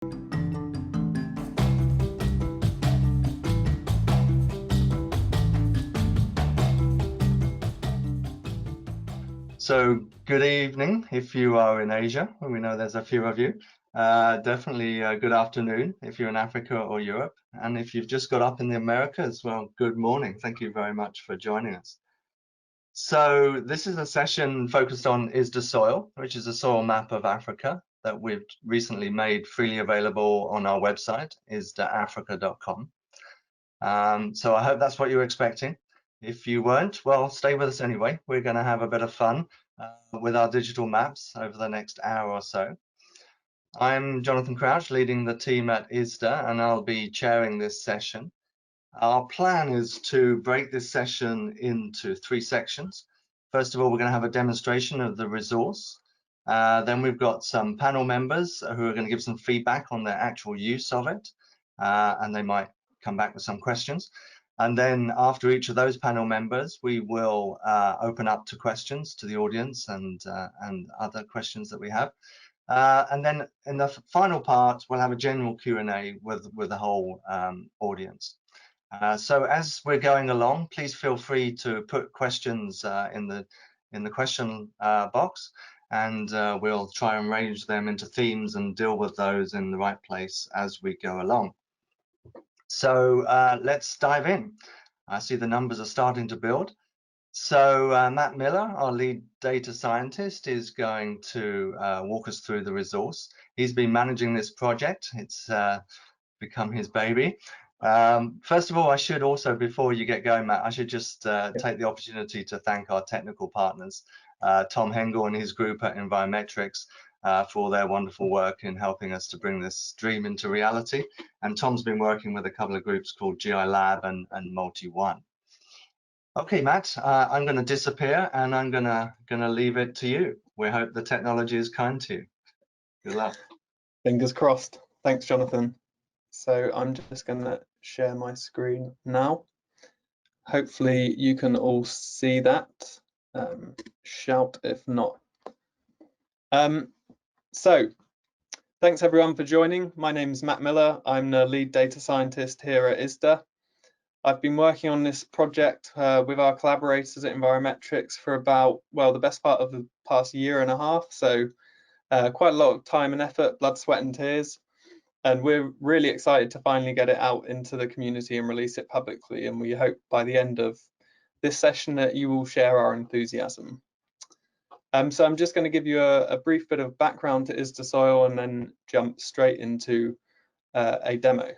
So good evening if you are in Asia, and we know there's a few of you. Definitely good afternoon if you're in Africa or Europe. And if you've just got up in the Americas, well, good morning. Thank you very much for joining us. So this is a session focused on iSDAsoil, which is a soil map of Africa that we've recently made freely available on our website, isdaafrica.com. So I hope that's what you're expecting. If you weren't, well, stay with us anyway. We're going to have a bit of fun with our digital maps over the next hour or so. I'm Jonathan Crouch, leading the team at ISDA, and I'll be chairing this session. Our plan is to break this session into 3 sections. First of all, we're going to have a demonstration of the resource. Then we've got some panel members who are going to give some feedback on their actual use of it, and they might come back with some questions. And then after each of those panel members, we will open up to questions to the audience and other questions that we have. And then in the final part, we'll have a general Q&A with the whole audience. So as we're going along, please feel free to put questions in the question box, and we'll try and arrange them into themes and deal with those in the right place as we go along. So let's dive in. I see the numbers are starting to build. So Matt Miller, our lead data scientist, is going to walk us through the resource. He's been managing this project. It's become his baby. First of all, I should also, before you get going, Matt, I should just take the opportunity to thank our technical partners, Tom Hengel and his group at Envirometrics, for all their wonderful work in helping us to bring this dream into reality. And Tom's been working with a couple of groups called GI Lab and MultiOne. Okay, Matt, I'm going to disappear and I'm going to leave it to you. We hope the technology is kind to you. Good luck. Fingers crossed. Thanks, Jonathan. So I'm just going to share my screen now. Hopefully you can all see that. Shout if not. So thanks everyone for joining. My name is Matt Miller. I'm the lead data scientist here at ISDA. I've been working on this project with our collaborators at Envirometrics for about, well, the best part of the past year and a half. So quite a lot of time and effort, blood, sweat and tears. And we're really excited to finally get it out into the community and release it publicly. And we hope by the end of this session that you will share our enthusiasm. So I'm just going to give you a brief bit of background to iSDAsoil and then jump straight into a demo.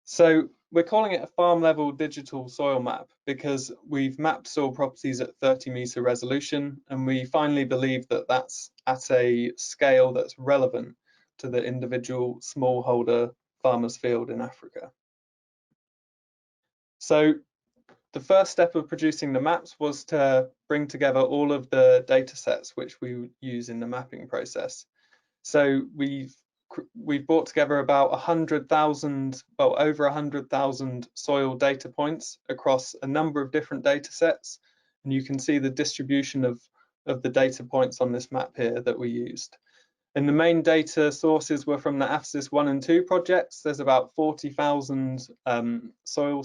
So we're calling it a farm level digital soil map because we've mapped soil properties at 30-meter resolution, and we finally believe that that's at a scale that's relevant to the individual smallholder farmer's field in Africa. So the first step of producing the maps was to bring together all of the data sets which we use in the mapping process. So we've brought together about 100,000, well, over 100,000 soil data points across a number of different data sets. And you can see the distribution of the data points on this map here that we used. And the main data sources were from the AfCPA 1 and 2 projects. There's about 40,000 soil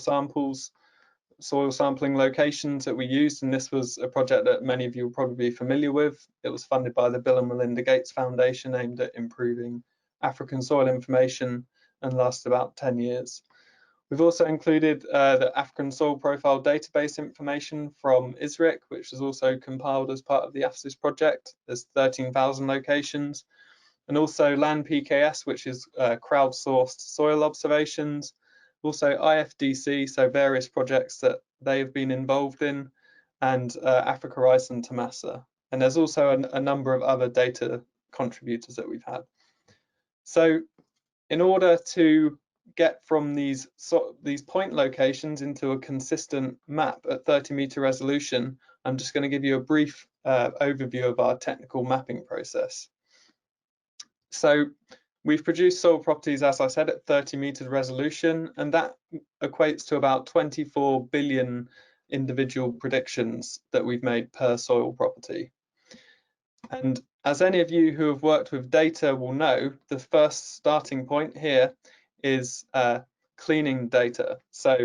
sampling locations that we used, and this was a project that many of you will probably be familiar with. It was funded by the Bill and Melinda Gates Foundation, aimed at improving African soil information, and lasted about 10 years. We've also included the African Soil Profile database information from ISRIC, which was also compiled as part of the AfCPA project. There's 13,000 locations, and also Land PKS, which is crowdsourced soil observations. Also IFDC, so various projects that they have been involved in, and Africa Rice and Tomasa. And there's also a number of other data contributors that we've had. So in order to get from these point locations into a consistent map at 30-meter resolution, I'm just going to give you a brief overview of our technical mapping process. So we've produced soil properties, as I said, at 30-meter resolution, and that equates to about 24 billion individual predictions that we've made per soil property. And as any of you who have worked with data will know, the first starting point here is cleaning data. So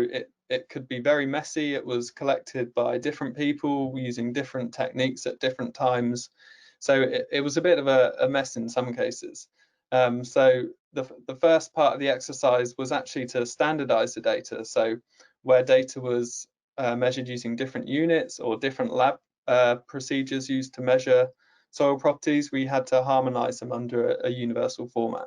it could be very messy. It was collected by different people using different techniques at different times. So it was a bit of a mess in some cases. So the first part of the exercise was actually to standardize the data. So where data was measured using different units or different lab procedures used to measure soil properties, we had to harmonize them under a universal format.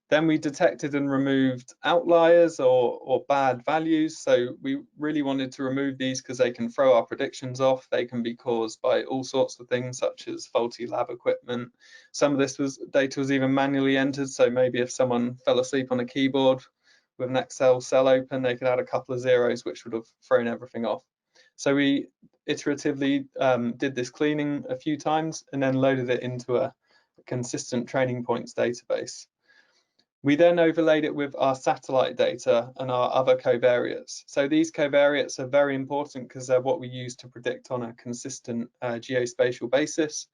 Then we detected and removed outliers or bad values. So we really wanted to remove these because they can throw our predictions off. They can be caused by all sorts of things, such as faulty lab equipment. Some of this data was even manually entered. So maybe if someone fell asleep on a keyboard with an Excel cell open, they could add a couple of zeros, which would have thrown everything off. So we iteratively did this cleaning a few times and then loaded it into a consistent training points database. We then overlaid it with our satellite data and our other covariates. So these covariates are very important because they're what we use to predict on a consistent geospatial basis.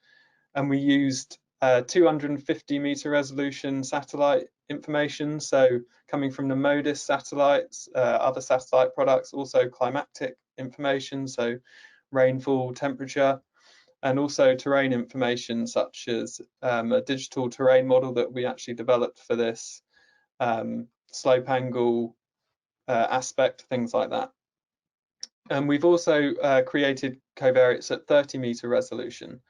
And we used 250-meter resolution satellite information. So coming from the MODIS satellites, other satellite products, also climatic information, so rainfall, temperature, and also terrain information such as a digital terrain model that we actually developed for this, slope angle, aspect, things like that. And we've also created covariates at 30-meter resolution.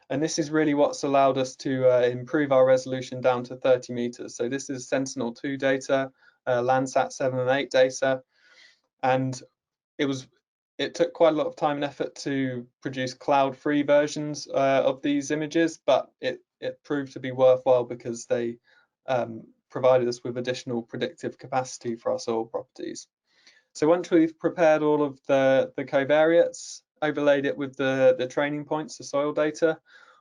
And this is really what's allowed us to improve our resolution down to 30 meters. So this is Sentinel-2 data, Landsat 7 and 8 data. And it took quite a lot of time and effort to produce cloud-free versions of these images, but it proved to be worthwhile because they provided us with additional predictive capacity for our soil properties. So once we've prepared all of the covariates, overlaid it with the training points, the soil data,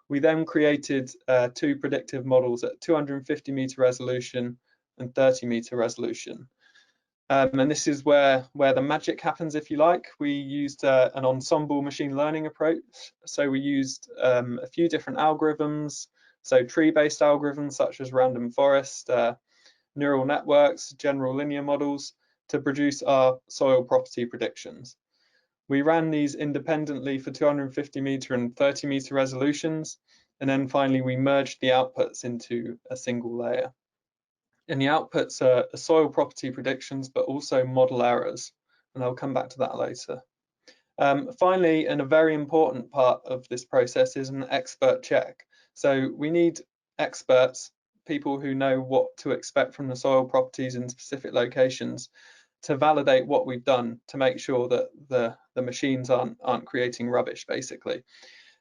we then created two predictive models at 250-meter resolution and 30-meter resolution. And this is where the magic happens, if you like. We used an ensemble machine learning approach. So we used a few different algorithms, so tree-based algorithms such as random forest, neural networks, general linear models to produce our soil property predictions. We ran these independently for 250-meter and 30-meter resolutions, and then finally we merged the outputs into a single layer. And the outputs are soil property predictions, but also model errors, and I'll come back to that later. Finally, and a very important part of this process is an expert check. So we need experts, people who know what to expect from the soil properties in specific locations, to validate what we've done to make sure that the machines aren't creating rubbish, basically.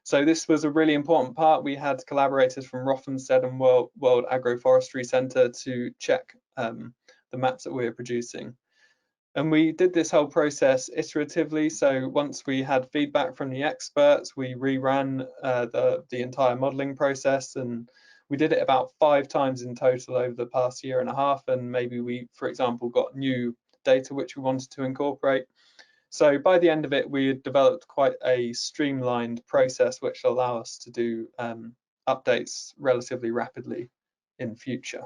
So this was a really important part. We had collaborators from Rothamsted and World Agroforestry Centre to check the maps that we were producing. And we did this whole process iteratively. So once we had feedback from the experts, we reran the entire modelling process, and we did it about 5 times in total over the past year and a half. And maybe we, for example, got new data which we wanted to incorporate. So by the end of it, we had developed quite a streamlined process which will allow us to do updates relatively rapidly in future.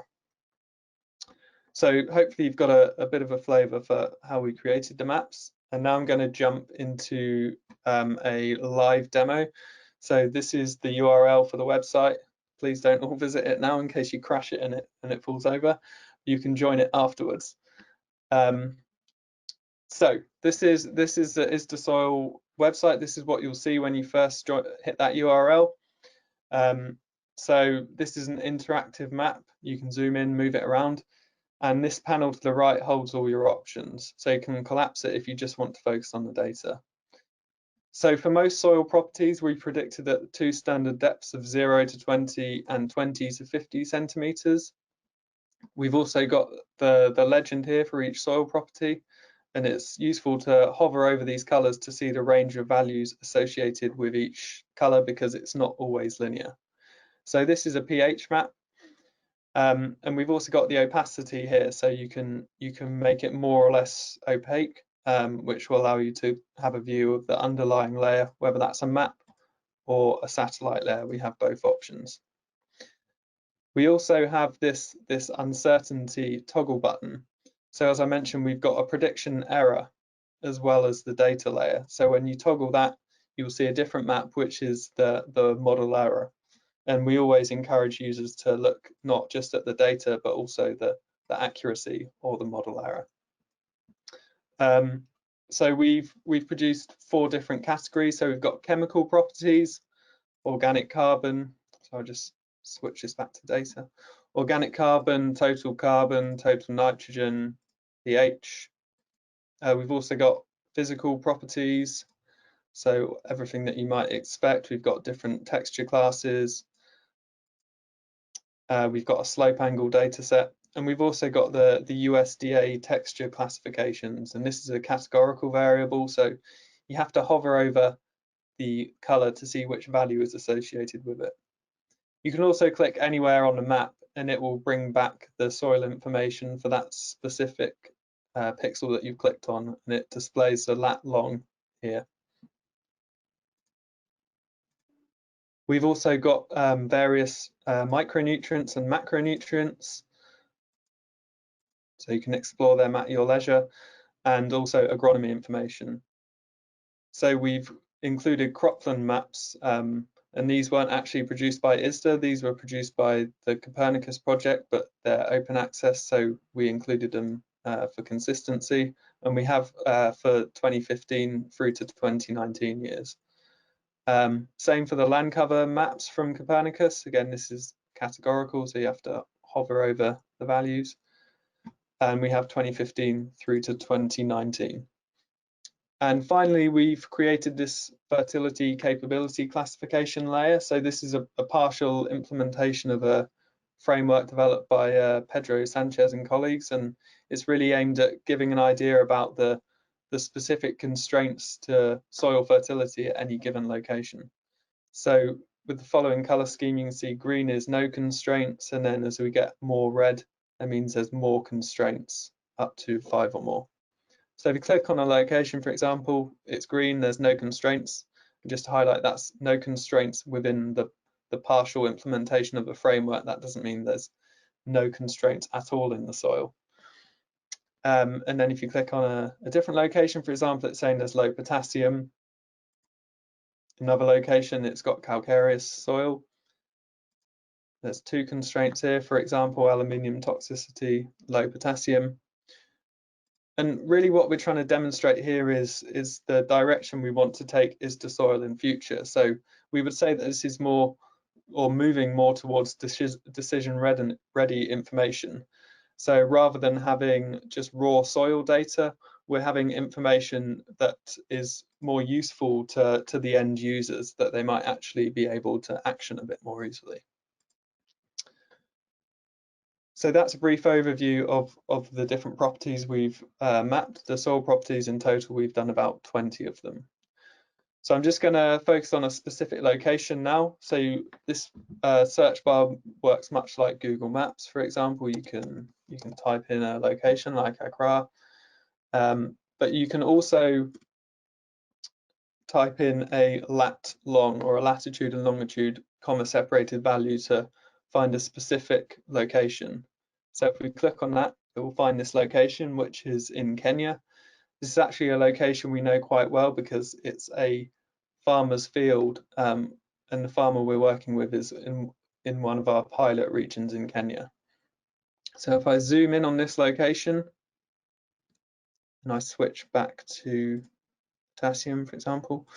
So hopefully you've got a bit of a flavour for how we created the maps. And now I'm going to jump into a live demo. So this is the URL for the website. Please don't all visit it now in case you crash it and it falls over. You can join it afterwards. So this is the iSDAsoil website. This is what you'll see when you first hit that URL. So this is an interactive map. You can zoom in, move it around. And this panel to the right holds all your options. So you can collapse it if you just want to focus on the data. So for most soil properties, we predicted at 2 standard depths of 0 to 20 and 20 to 50 centimeters. We've also got the legend here for each soil property, and it's useful to hover over these colors to see the range of values associated with each color because it's not always linear. So this is a pH map, and we've also got the opacity here, so you can make it more or less opaque, which will allow you to have a view of the underlying layer, whether that's a map or a satellite layer. We have both options. We also have this uncertainty toggle button. So as I mentioned, we've got a prediction error as well as the data layer. So when you toggle that, you'll see a different map, which is the model error. And we always encourage users to look not just at the data, but also the accuracy or the model error. So we've produced 4 different categories. So we've got chemical properties, organic carbon. So I'll just switch this back to data. Organic carbon, total nitrogen, pH. We've also got physical properties. So everything that you might expect. We've got different texture classes. We've got a slope angle data set. And we've also got the USDA texture classifications. And this is a categorical variable. So you have to hover over the color to see which value is associated with it. You can also click anywhere on the map and it will bring back the soil information for that specific pixel that you've clicked on, and it displays the lat long here. We've also got various micronutrients and macronutrients, so you can explore them at your leisure, and also agronomy information. So we've included cropland maps, and these weren't actually produced by ISDA, these were produced by the Copernicus project, but they're open access, so we included them for consistency, and we have for 2015 through to 2019 years. Same for the land cover maps from Copernicus. Again, this is categorical, so you have to hover over the values. And we have 2015 through to 2019. And finally, we've created this fertility capability classification layer. So this is a partial implementation of a framework developed by Pedro Sanchez and colleagues, and it's really aimed at giving an idea about the specific constraints to soil fertility at any given location. So with the following color scheme, you can see green is no constraints, and then as we get more red, that means there's more constraints, up to 5 or more. So if you click on a location, for example, it's green, there's no constraints. And just to highlight, that's no constraints within the partial implementation of the framework. That doesn't mean there's no constraints at all in the soil. And then if you click on a different location, for example, it's saying there's low potassium. Another location, it's got calcareous soil. There's 2 constraints here, for example, aluminium toxicity, low potassium. And really what we're trying to demonstrate here is the direction we want to take ISDAsoil in future. So we would say that this is more, or moving more towards decision ready information. So rather than having just raw soil data, we're having information that is more useful to the end users, that they might actually be able to action a bit more easily. So that's a brief overview of the different properties we've mapped. The soil properties in total, we've done about 20 of them. So I'm just going to focus on a specific location now. So this search bar works much like Google Maps, for example. You can type in a location like Accra, but you can also type in a lat long, or a latitude and longitude comma separated value, to find a specific location. So if we click on that, it will find this location, which is in Kenya. This is actually a location we know quite well because it's a farmer's field, and the farmer we're working with is in one of our pilot regions in Kenya. So if I zoom in on this location and I switch back to potassium, for example,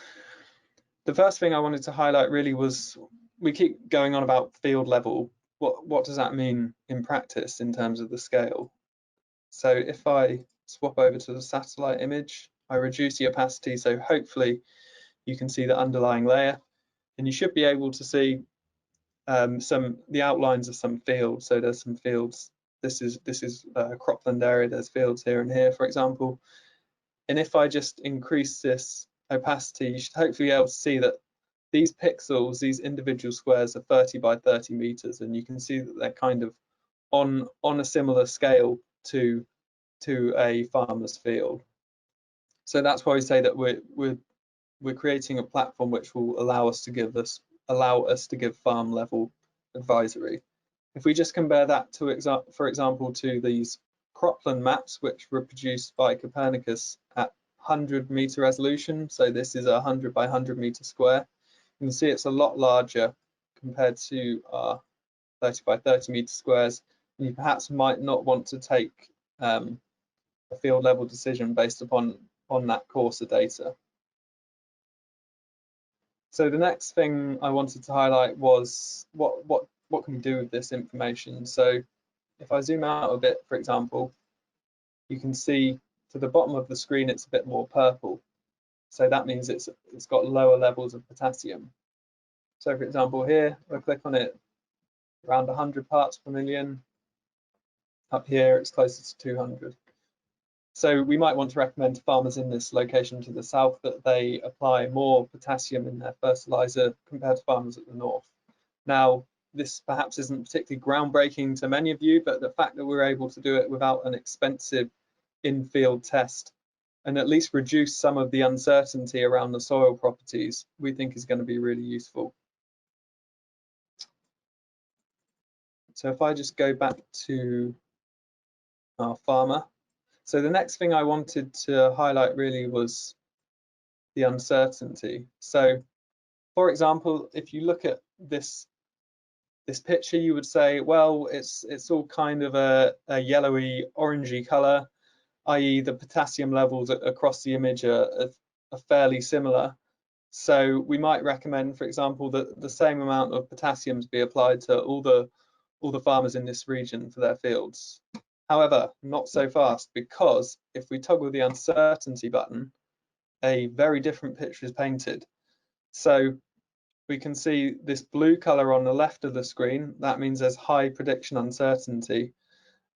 the first thing I wanted to highlight really was, we keep going on about field level. What does that mean in practice in terms of the scale? So if I swap over to the satellite image, I reduce the opacity, so hopefully you can see the underlying layer, and you should be able to see the outlines of some fields. So there's some fields. This is a cropland area. There's fields here and here, for example. And if I just increase this opacity, you should hopefully be able to see that these pixels, these individual squares, are 30 by 30 meters, and you can see that they're kind of on a similar scale to a farmer's field. So that's why we say that we're we're creating a platform which will allow us to give farm level advisory. If we just compare that to, for example, to these cropland maps, which were produced by Copernicus at 100-meter resolution, so this is a 100 by 100 meter square, you can see it's a lot larger compared to our 30 by 30 meter squares. You perhaps might not want to take a field level decision based upon that coarser data. So the next thing I wanted to highlight was what can we do with this information. So if I zoom out a bit, for example, you can see to the bottom of the screen it's a bit more purple. So that means it's got lower levels of potassium. So for example here, if I click on it, around 100 parts per million. Up here it's closer to 200. So we might want to recommend to farmers in this location to the south that they apply more potassium in their fertilizer compared to farmers at the north. Now, this perhaps isn't particularly groundbreaking to many of you, but the fact that we're able to do it without an expensive in-field test and at least reduce some of the uncertainty around the soil properties, we think is going to be really useful. So if I just go back to our farmer. So the next thing I wanted to highlight really was the uncertainty. So for example, if you look at this picture, you would say, well, it's all kind of a yellowy orangey color, i.e. the potassium levels across the image are fairly similar. So we might recommend, for example, that the same amount of potassiums be applied to all the farmers in this region for their fields. However, not so fast, because if we toggle the uncertainty button, a very different picture is painted. So we can see this blue color on the left of the screen. That means there's high prediction uncertainty.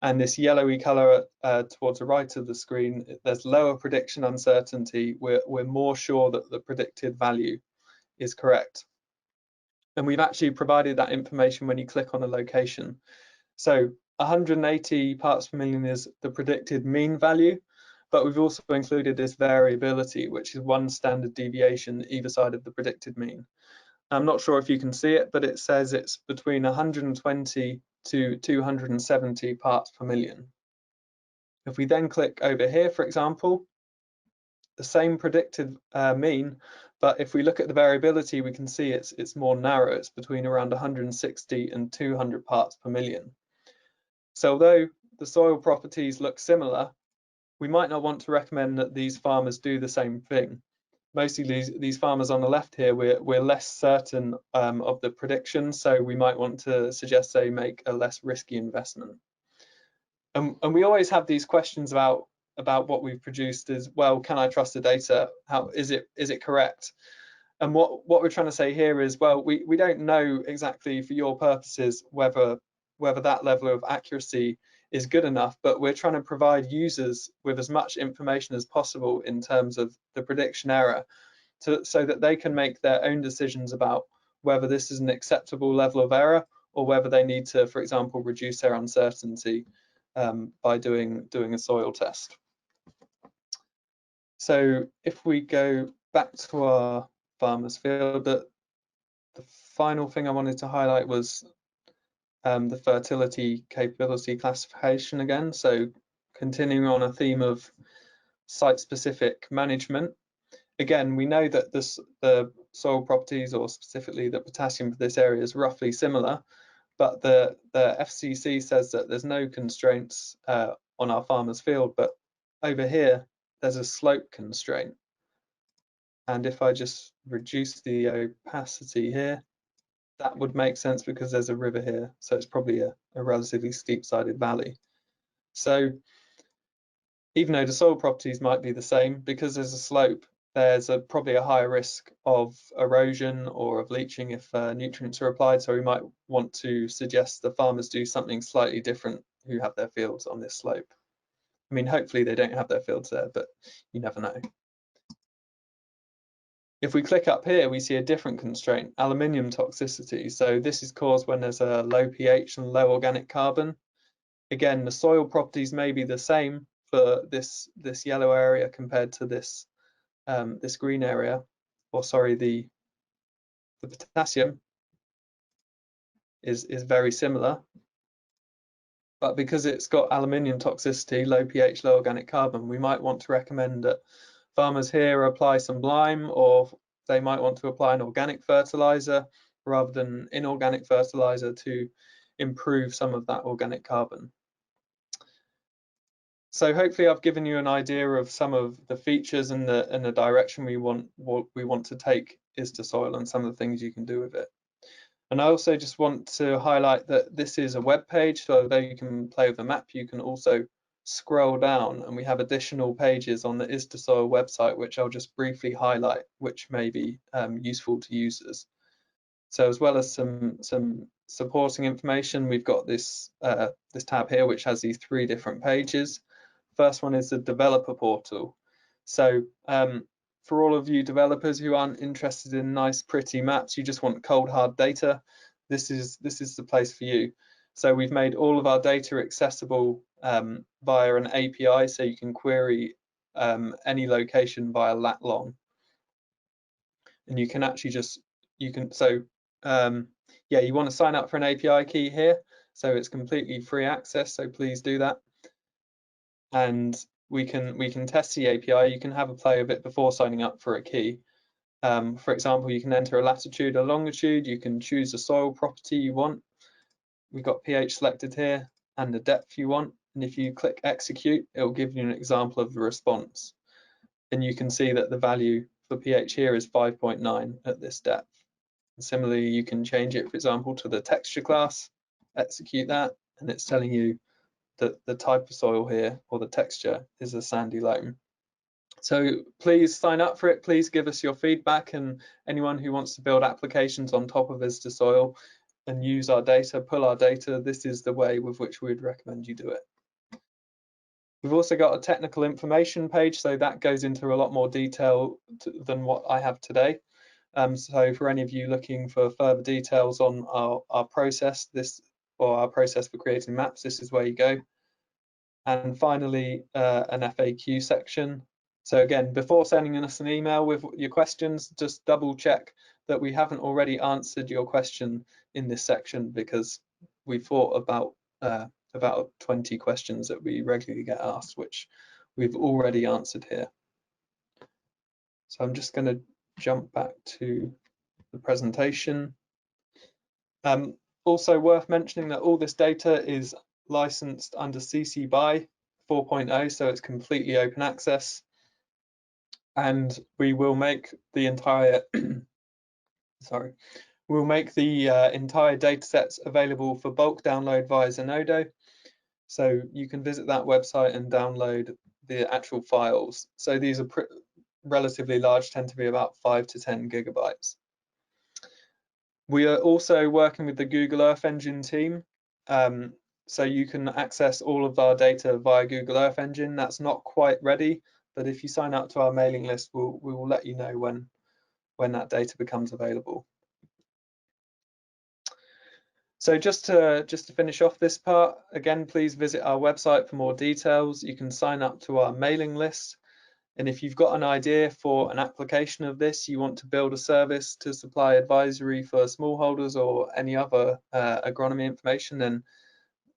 And this yellowy color towards the right of the screen, there's lower prediction uncertainty. We're more sure that the predicted value is correct. And we've actually provided that information when you click on a location. So 180 parts per million is the predicted mean value, but we've also included this variability, which is one standard deviation either side of the predicted mean. I'm not sure if you can see it, but it says it's between 120 to 270 parts per million. If we then click over here, for example, the same predicted mean, but if we look at the variability, we can see it's more narrow. It's between around 160 and 200 parts per million. So although the soil properties look similar, we might not want to recommend that these farmers do the same thing. Mostly these farmers on the left here, we're less certain of the predictions, so we might want to suggest they make a less risky investment. And we always have these questions about what we've produced is, well, can I trust the data? How is it correct? And what we're trying to say here is, well, we don't know exactly for your purposes whether that level of accuracy is good enough, but we're trying to provide users with as much information as possible in terms of the prediction error so that they can make their own decisions about whether this is an acceptable level of error or whether they need to, for example, reduce their uncertainty by doing a soil test. So if we go back to our farmers field, the final thing I wanted to highlight was the fertility capability classification again. So continuing on a theme of site-specific management. Again, we know that the soil properties, or specifically the potassium for this area, is roughly similar, but the FCC says that there's no constraints on our farmers field, but over here there's a slope constraint. And if I just reduce the opacity here, that would make sense because there's a river here, so it's probably a relatively steep-sided valley. So even though the soil properties might be the same, because there's a slope, there's probably a higher risk of erosion or of leaching if nutrients are applied. So we might want to suggest the farmers do something slightly different who have their fields on this slope. I mean, hopefully they don't have their fields there, but you never know. If we click up here, we see a different constraint, aluminium toxicity. So this is caused when there's a low pH and low organic carbon. Again, the soil properties may be the same for this yellow area compared to this this green area, or sorry, the potassium is very similar, but because it's got aluminium toxicity, low pH, low organic carbon, we might want to recommend that farmers here apply some lime, or they might want to apply an organic fertilizer rather than inorganic fertilizer to improve some of that organic carbon. So hopefully I've given you an idea of some of the features and the direction we want to take ISDAsoil and some of the things you can do with it. And I also just want to highlight that this is a web page, so although you can play with the map, you can also scroll down, and we have additional pages on the ISDAsoil website, which I'll just briefly highlight, which may be useful to users. So as well as some supporting information, we've got this this tab here, which has these 3 different pages. First one is the developer portal. So for all of you developers who aren't interested in nice, pretty maps, you just want cold, hard data, this is the place for you. So we've made all of our data accessible via an API, so you can query any location via lat long. And you can actually just, you want to sign up for an API key here. So it's completely free access, so please do that. And we can test the API. You can have a play of it before signing up for a key. For example, you can enter a latitude, a longitude. You can choose the soil property you want. We've got pH selected here and the depth you want. And if you click execute, it will give you an example of the response. And you can see that the value for pH here is 5.9 at this depth. And similarly, you can change it, for example, to the texture class, execute that, and it's telling you that the type of soil here, or the texture, is a sandy loam. So please sign up for it. Please give us your feedback, and anyone who wants to build applications on top of ISDAsoil and use our data, pull our data, this is the way with which we would recommend you do it. We've also got a technical information page, so that goes into a lot more detail than what I have today. So for any of you looking for further details on our process, our process for creating maps, this is where you go. And finally, an FAQ section. So again, before sending us an email with your questions, just double check that we haven't already answered your question in this section, because we thought about 20 questions that we regularly get asked, which we've already answered here. So I'm just going to jump back to the presentation. Also worth mentioning that all this data is licensed under CC BY 4.0, so it's completely open access, and we will make the entire entire data sets available for bulk download via Zenodo. So you can visit that website and download the actual files. So these are relatively large, tend to be about 5 to 10 gigabytes. We are also working with the Google Earth Engine team. So you can access all of our data via Google Earth Engine. That's not quite ready, but if you sign up to our mailing list, we will let you know when that data becomes available. So just to finish off this part, again, please visit our website for more details. You can sign up to our mailing list. And if you've got an idea for an application of this, you want to build a service to supply advisory for smallholders or any other agronomy information, then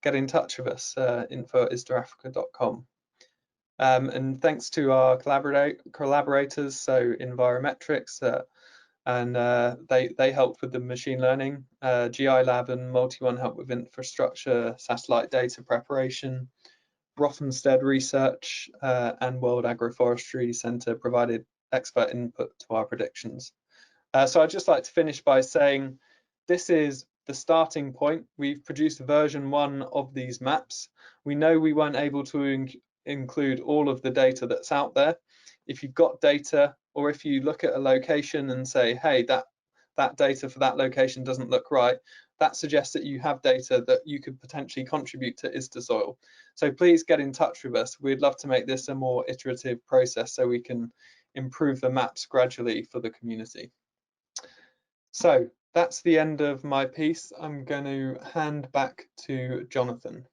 get in touch with us, info@isdaafrica.com. And thanks to our collaborators, so Envirometrics, and they helped with the machine learning. GI Lab and MultiOne helped with infrastructure, satellite data preparation. Rothamsted Research and World Agroforestry Centre provided expert input to our predictions. So I'd just like to finish by saying this is the starting point. We've produced version 1 of these maps. We know we weren't able to include all of the data that's out there. If you've got data, or if you look at a location and say, hey, that data for that location doesn't look right, that suggests that you have data that you could potentially contribute to ISDAsoil. So please get in touch with us. We'd love to make this a more iterative process so we can improve the maps gradually for the community. So that's the end of my piece. I'm going to hand back to Jonathan.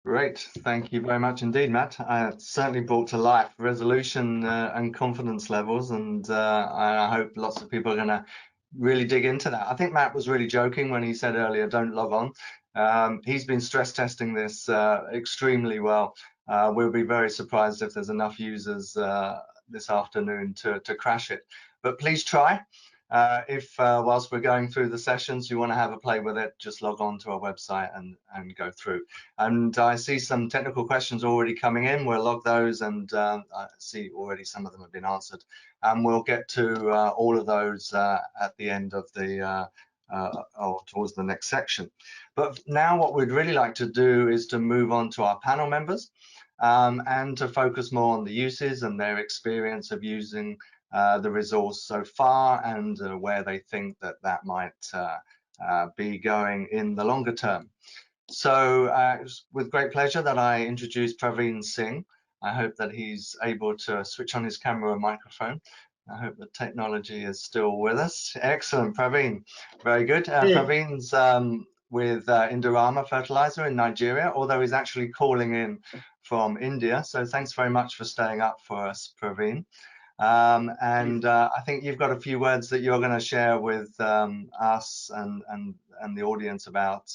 Great, thank you very much indeed, Matt. Certainly brought to life resolution and confidence levels, and I hope lots of people are going to really dig into that. I think Matt was really joking when he said earlier, don't log on. He's been stress testing this extremely well. We'll be very surprised if there's enough users this afternoon to crash it. But please try. If whilst we're going through the sessions, you want to have a play with it, just log on to our website and go through. And I see some technical questions already coming in. We'll log those, and I see already some of them have been answered. And we'll get to all of those at the end of the or towards the next section. But now what we'd really like to do is to move on to our panel members and to focus more on the uses and their experience of using the resource so far, and where they think that that might be going in the longer term. So it was with great pleasure that I introduced Praveen Singh. I hope that he's able to switch on his camera and microphone. I hope the technology is still with us. Excellent, Praveen. Very good. Praveen's with Indorama Fertilizer in Nigeria, although he's actually calling in from India. So thanks very much for staying up for us, Praveen. I think you've got a few words that you're going to share with us and the audience about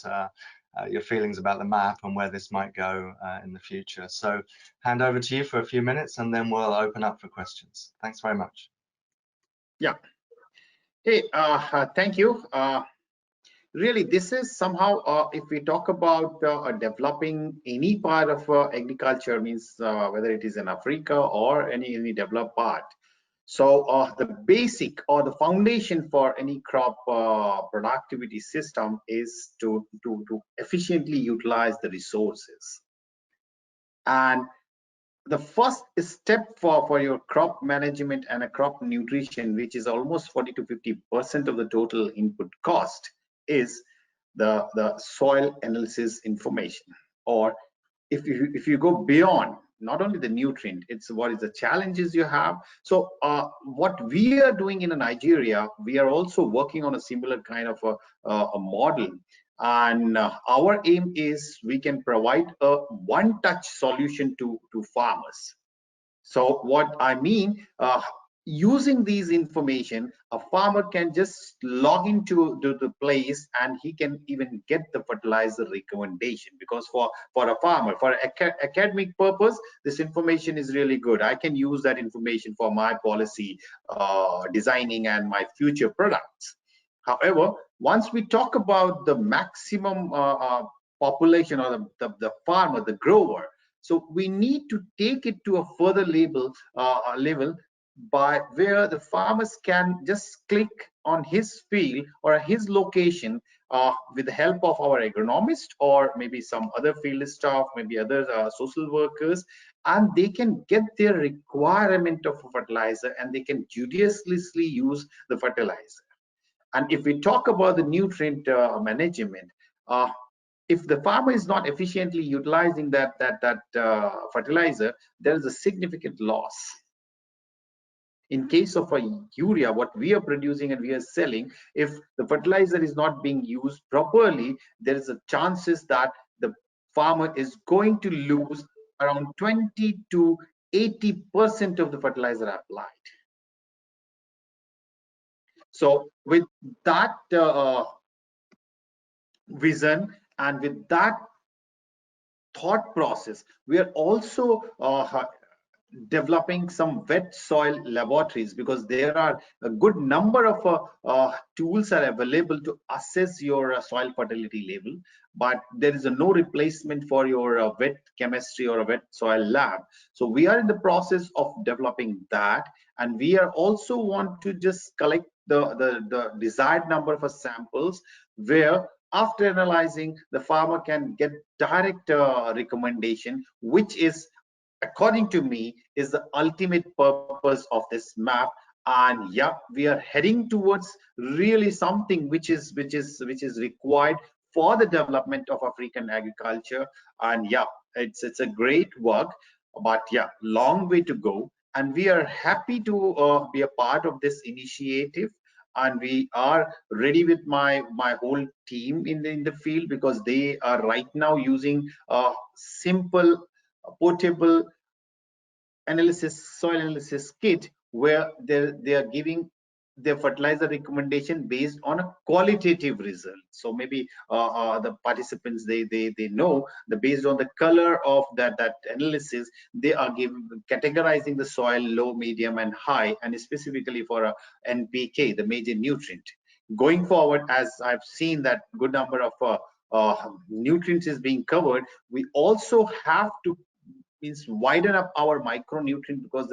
your feelings about the map and where this might go in the future. So hand over to you for a few minutes, and then we'll open up for questions. Thanks very much. Yeah. Hey, thank you. Really, this is somehow, if we talk about developing any part of agriculture, means whether it is in Africa or any developed part. So the basic or the foundation for any crop productivity system is to efficiently utilize the resources. And the first step for your crop management and a crop nutrition, which is almost 40 to 50% of the total input cost, is the soil analysis information. Or if you go beyond not only the nutrient, it's what is the challenges you have. So what we are doing in Nigeria, we are also working on a similar kind of a model. And our aim is we can provide a one-touch solution to farmers. So what I mean, using these information, a farmer can just log into the place and he can even get the fertilizer recommendation. Because for a farmer, for academic purpose, this information is really good. I can use that information for my policy designing and my future products. However, once we talk about the maximum population or the farmer, the grower, so we need to take it to a further level by where the farmers can just click on his field or his location with the help of our agronomist or maybe some other field staff, maybe other social workers, and they can get their requirement of fertilizer and they can judiciously use the fertilizer. And if we talk about the nutrient management, if the farmer is not efficiently utilizing that fertilizer, there is a significant loss. In case of a urea, what we are producing and we are selling, if the fertilizer is not being used properly, there is a chances that the farmer is going to lose around 20 to 80% of the fertilizer applied. So with that vision and with that thought process, we are also developing some wet soil laboratories, because there are a good number of tools are available to assess your soil fertility level, but there is no replacement for your wet chemistry or a wet soil lab. So we are in the process of developing that, and we are also want to just collect the desired number of samples, where after analyzing, the farmer can get direct recommendation, which is, according to me, is the ultimate purpose of this map. And yeah, we are heading towards really something which is required for the development of African agriculture. And yeah, it's a great work, but yeah, long way to go. And we are happy to be a part of this initiative. and we are ready with my whole team in the field, because they are right now using a simple portable soil analysis kit, where they are giving their fertilizer recommendation based on a qualitative result. So maybe the participants, they know that based on the color of that analysis, they are categorizing the soil low, medium, and high, and specifically for a NPK, the major nutrient. Going forward, as I've seen that good number of nutrients is being covered, we also have to widen up our micronutrient, because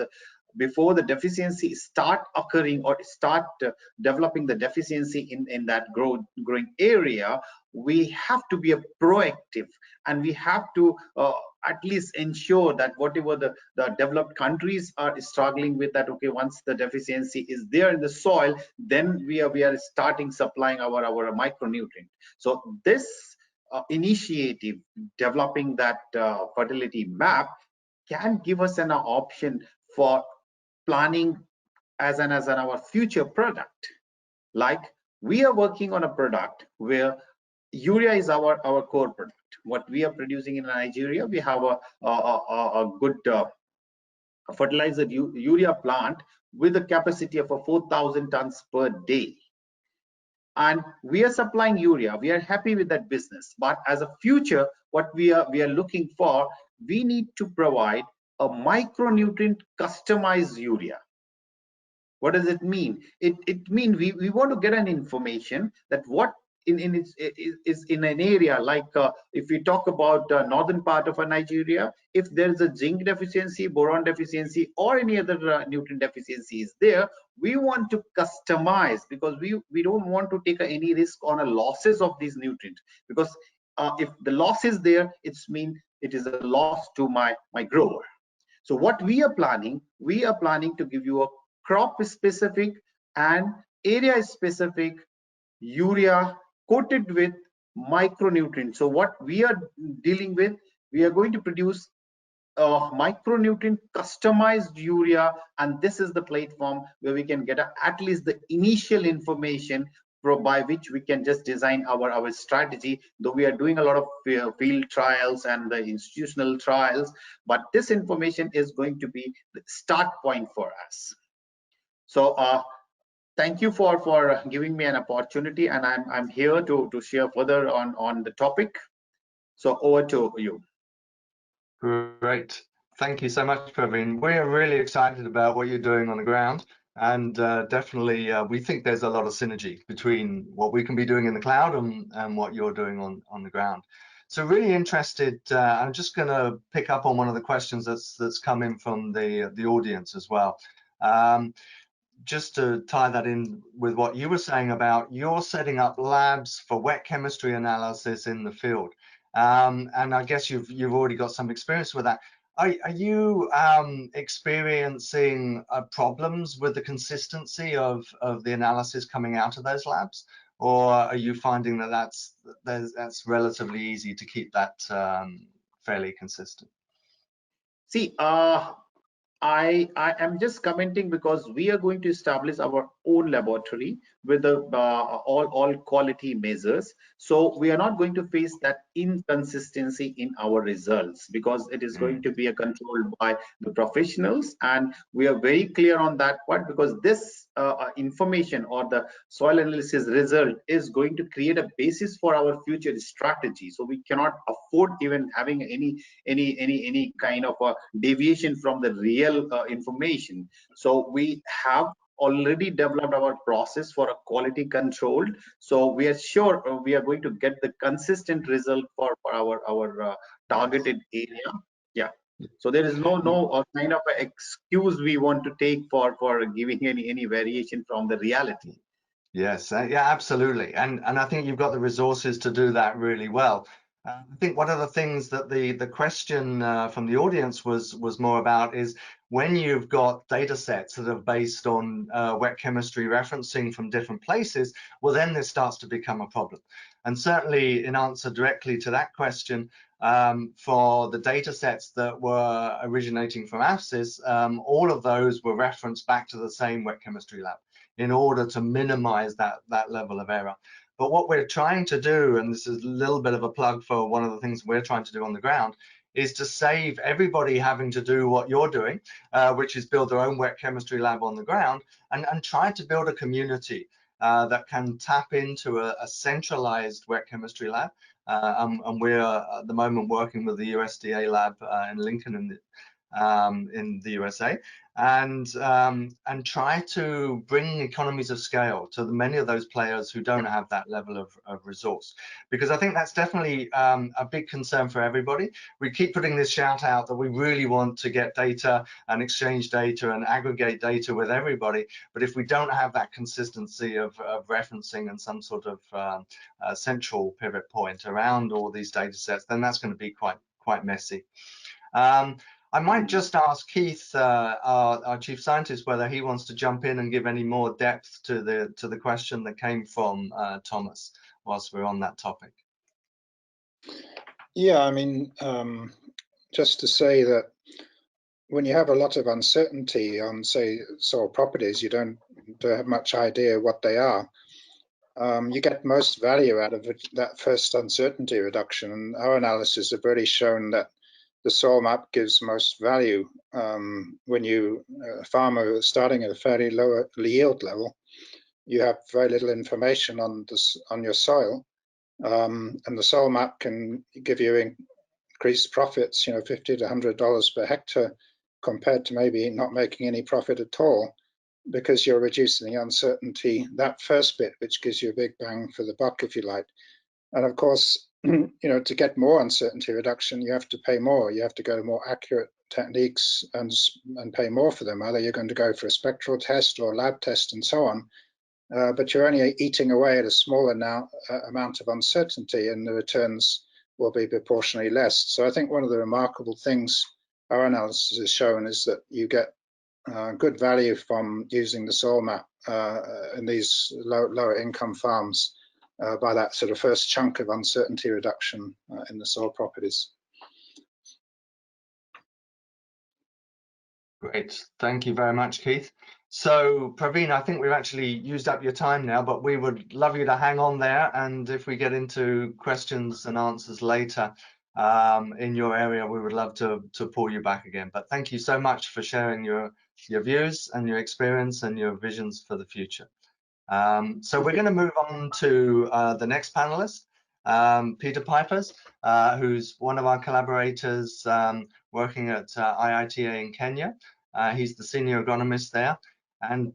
before the deficiency start occurring or start developing the deficiency in that growing area, we have to be proactive, and we have to at least ensure that whatever the developed countries are struggling with, that okay, once the deficiency is there in the soil, then we are starting supplying our micronutrient. So this initiative, developing that fertility map, can give us an option for planning as our future product. Like, we are working on a product where urea is our core product. What we are producing in Nigeria, we have a good fertilizer urea plant with a capacity of 4,000 tons per day. And we are supplying urea. We are happy with that business. But as a future, what we are looking for, we need to provide a micronutrient customized urea. What does it mean? It means we want to get an information that what is in an area like if we talk about northern part of Nigeria, if there is a zinc deficiency, boron deficiency, or any other nutrient deficiency is there, we want to customize, because we don't want to take any risk on a losses of these nutrients, because if the loss is there, it's mean it is a loss to my grower. So what we are planning to give you a crop specific and area specific urea coated with micronutrients. So what we are dealing with, we are going to produce a micronutrient customized urea, and this is the platform where we can get at least the initial information by which we can just design our strategy, though we are doing a lot of field trials and the institutional trials, but this information is going to be the start point for us. So thank you for giving me an opportunity, and I'm here to share further on the topic. So over to you. Great. Thank you so much, Praveen. We are really excited about what you're doing on the ground, and definitely we think there's a lot of synergy between what we can be doing in the cloud and what you're doing on the ground. So really interested, I'm just going to pick up on one of the questions that's come in from the audience as well. Just to tie that in with what you were saying about you're setting up labs for wet chemistry analysis in the field. And I guess you've already got some experience with that. Are you experiencing problems with the consistency of the analysis coming out of those labs, or are you finding that that's relatively easy to keep that fairly consistent? See, I am just commenting because we are going to establish our own laboratory with the all quality measures. So we are not going to face that inconsistency in our results, because it is going to be controlled by the professionals, and we are very clear on that part, because this information or the soil analysis result is going to create a basis for our future strategy. So we cannot afford even having any kind of a deviation from the real information. So we have already developed our process for a quality control, so we are sure we are going to get the consistent result for our targeted area. Yeah, so there is no kind of excuse we want to take for giving any variation from the reality. Yes, yeah, absolutely, and I think you've got the resources to do that really well. I think one of the things that the question from the audience was more about is when you've got data sets that are based on wet chemistry referencing from different places, well, then this starts to become a problem. And certainly in answer directly to that question, for the data sets that were originating from AFCIS, all of those were referenced back to the same wet chemistry lab. in order to minimize that level of error. But what we're trying to do, and this is a little bit of a plug for one of the things we're trying to do on the ground, is to save everybody having to do what you're doing, which is build their own wet chemistry lab on the ground, and try to build a community that can tap into a centralized wet chemistry lab. And we're at the moment working with the USDA lab in Lincoln in the USA, and try to bring economies of scale to many of those players who don't have that level of resource, because I think that's definitely a big concern for everybody. We keep putting this shout out that we really want to get data and exchange data and aggregate data with everybody, but if we don't have that consistency of referencing and some sort of central pivot point around all these data sets, then that's going to be quite messy. I might just ask Keith, our chief scientist, whether he wants to jump in and give any more depth to the question that came from Thomas, whilst we're on that topic. Yeah, I mean, just to say that when you have a lot of uncertainty on, say, soil properties, you don't have much idea what they are. You get most value out of that first uncertainty reduction, and our analysis have really shown that the soil map gives most value when a farmer starting at a fairly low yield level. You have very little information on your soil, and the soil map can give you increased profits, $50 to $100 per hectare, compared to maybe not making any profit at all, because you're reducing the uncertainty, that first bit, which gives you a big bang for the buck, if you like. And of course, to get more uncertainty reduction, you have to pay more. You have to go to more accurate techniques and pay more for them. Either you're going to go for a spectral test or a lab test and so on. But you're only eating away at a smaller amount of uncertainty, and the returns will be proportionally less. So I think one of the remarkable things our analysis has shown is that you get good value from using the soil map in these lower income farms by that sort of first chunk of uncertainty reduction in the soil properties. Great, thank you very much, Keith. So Praveen, I think we've actually used up your time now, but we would love you to hang on there, and if we get into questions and answers later in your area, we would love to pull you back again. But thank you so much for sharing your views and your experience and your visions for the future. So we're going to move on to the next panelist, Pieter Pypers, who's one of our collaborators working at IITA in Kenya. He's the senior agronomist there, and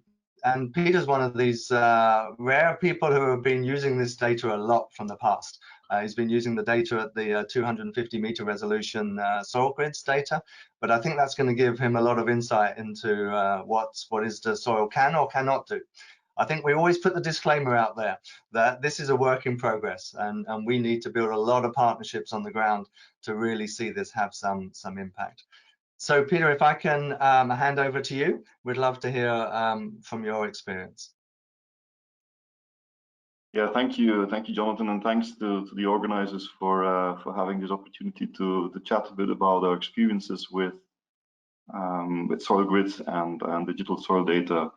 Pieter's one of these rare people who have been using this data a lot from the past. He's been using the data at the 250 meter resolution soil grids data, but I think that's going to give him a lot of insight into what ISDAsoil can or cannot do. I think we always put the disclaimer out there that this is a work in progress, and we need to build a lot of partnerships on the ground to really see this have some impact. So Pieter, if I can hand over to you, we'd love to hear from your experience. Yeah, thank you, Jonathan, and thanks to the organizers for having this opportunity to chat a bit about our experiences with soil grids and digital soil data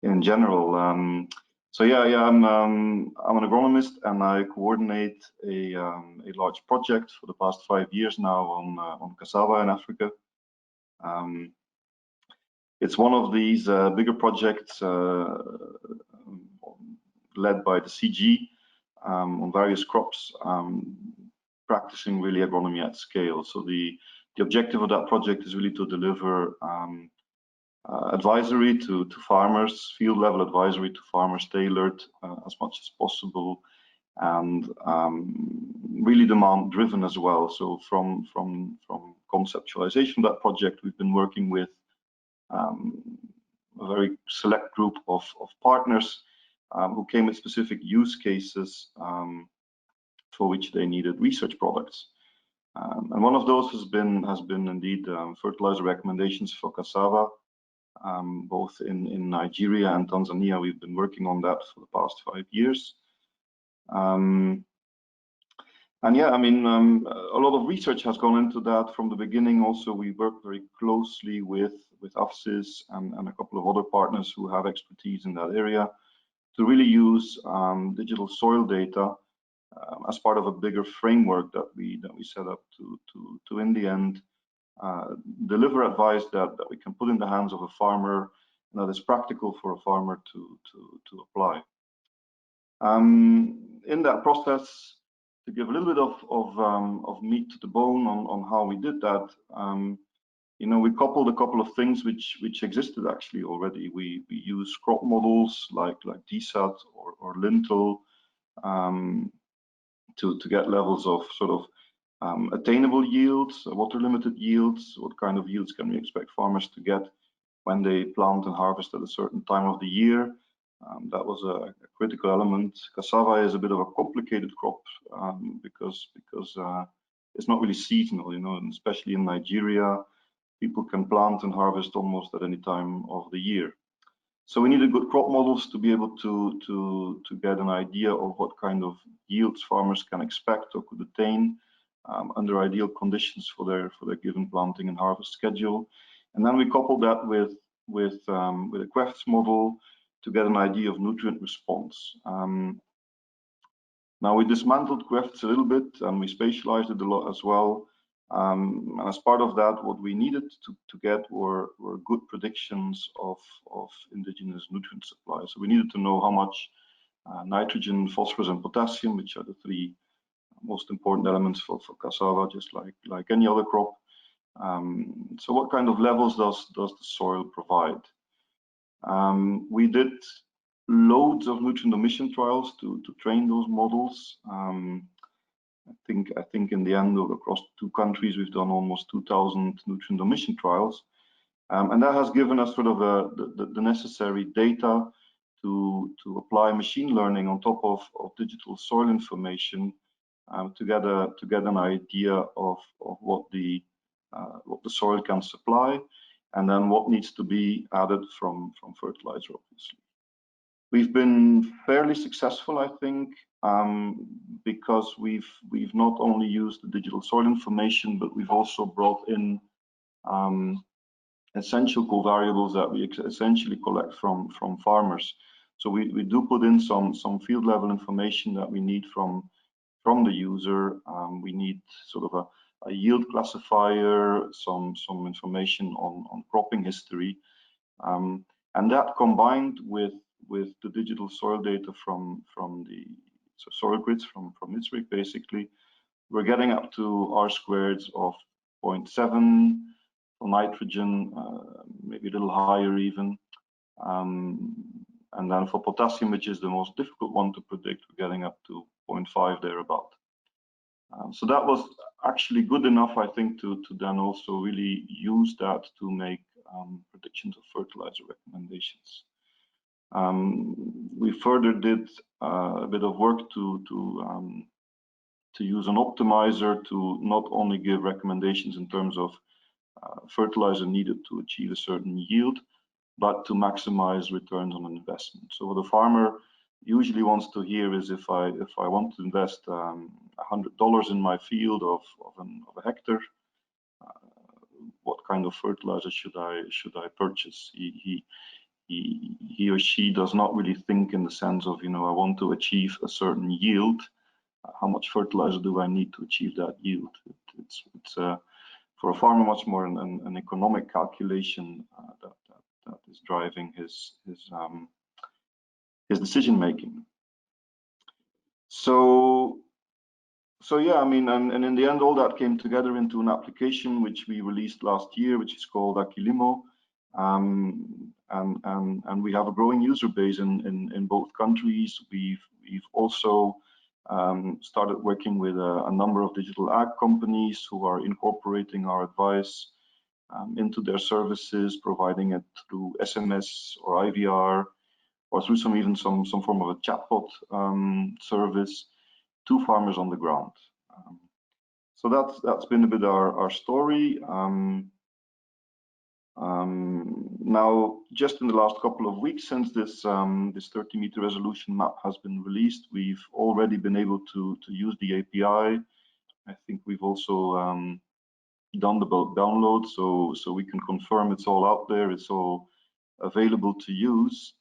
in general. So yeah, I'm an agronomist, and I coordinate a large project for the past 5 years now on cassava in Africa. It's one of these bigger projects led by the CG on various crops, practicing really agronomy at scale. So the objective of that project is really to deliver advisory to farmers, field level advisory to farmers, tailored as much as possible, and really demand driven as well. So from conceptualization of that project, we've been working with a very select group of partners who came with specific use cases for which they needed research products. And one of those has been indeed fertilizer recommendations for cassava. Both in Nigeria and Tanzania, we've been working on that for the past 5 years. And And yeah, I mean, a lot of research has gone into that from the beginning. Also, we work very closely with AfCPA and a couple of other partners who have expertise in that area to really use digital soil data as part of a bigger framework that we set up to in the end deliver advice that we can put in the hands of a farmer and that is practical for a farmer to apply. In that process, to give a little bit of meat to the bone on how we did that, you know, we coupled a couple of things which existed actually already. We use crop models like DSAT or lintel to get levels of sort of attainable yields, water limited yields. What kind of yields can we expect farmers to get when they plant and harvest at a certain time of the year? That was a critical element. Cassava is a bit of a complicated crop because it's not really seasonal, you know, and especially in Nigeria, people can plant and harvest almost at any time of the year. So we needed good crop models to be able to get an idea of what kind of yields farmers can expect or could attain under ideal conditions for their given planting and harvest schedule. And then we coupled that with a QEFTS model to get an idea of nutrient response. Now we dismantled QEFTS a little bit and we spatialized it a lot as well. And as part of that, what we needed to get were good predictions of indigenous nutrient supply. So we needed to know how much nitrogen, phosphorus, and potassium, which are the three most important elements for cassava, just like any other crop. So what kind of levels does the soil provide? We did loads of nutrient omission trials to train those models. I think in the end, across 2 countries, we've done almost 2,000 nutrient omission trials, and that has given us sort of the necessary data to apply machine learning on top of digital soil information to get an idea of what the soil can supply, and then what needs to be added from fertilizer, obviously. We've been fairly successful, I think, because we've not only used the digital soil information, but we've also brought in essential covariables that we essentially collect from farmers. So we do put in some field level information that we need from the user. We need sort of a yield classifier, some information on cropping history, and that combined with the digital soil data from the soil grids from ISRIC, basically, we're getting up to R-squareds of 0.7 for nitrogen, maybe a little higher even, and then for potassium, which is the most difficult one to predict, we're getting up to 0.5 thereabout. So that was actually good enough, I think, to then also really use that to make predictions of fertilizer recommendations. We further did a bit of work to use an optimizer to not only give recommendations in terms of fertilizer needed to achieve a certain yield, but to maximize returns on an investment. So what the farmer usually wants to hear is, if I want to invest $100 in my field of a hectare, what kind of fertilizer should I purchase? He or she does not really think in the sense of, you know, I want to achieve a certain yield. How much fertilizer do I need to achieve that yield? It's for a farmer much more an economic calculation that is driving his decision making. So yeah, I mean, and in the end, all that came together into an application which we released last year, which is called Aquilimo. And we have a growing user base in both countries. We've also started working with a number of digital ag companies who are incorporating our advice into their services, providing it through SMS or IVR, or through even some form of a chatbot service to farmers on the ground. So that's been a bit our story. Now, just in the last couple of weeks since this 30-meter resolution map has been released, we've already been able to use the API I think we've also done the bulk download, so we can confirm it's all out there, it's all available to use.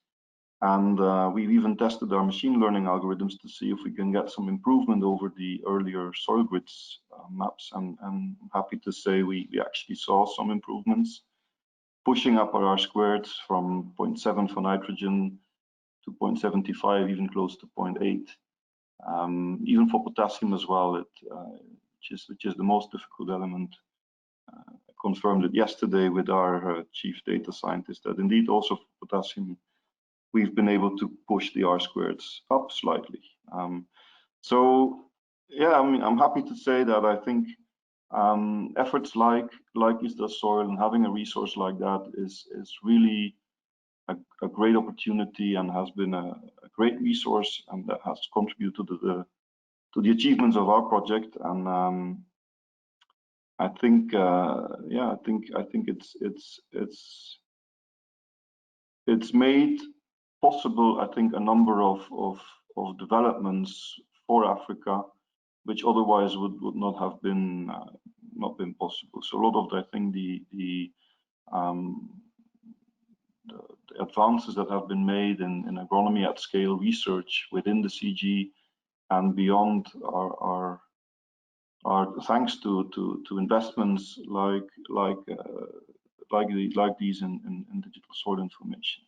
And we've even tested our machine learning algorithms to see if we can get some improvement over the earlier soil grids maps. And I'm happy to say we actually saw some improvements, pushing up our R² from 0.7 for nitrogen to 0.75, even close to 0.8. Even for potassium as well, which is the most difficult element. I confirmed it yesterday with our chief data scientist that indeed also for potassium, we've been able to push the R² up slightly. So yeah, I mean, I'm happy to say that I think efforts like iSDAsoil and having a resource like that is really a great opportunity and has been a great resource, and that has contributed to the achievements of our project. And I think yeah, I think it's made possible, I think, a number of developments for Africa, which otherwise would not have been possible. So a lot of, I think, the advances that have been made in agronomy at scale research within the CG and beyond are thanks to investments like these in digital soil information.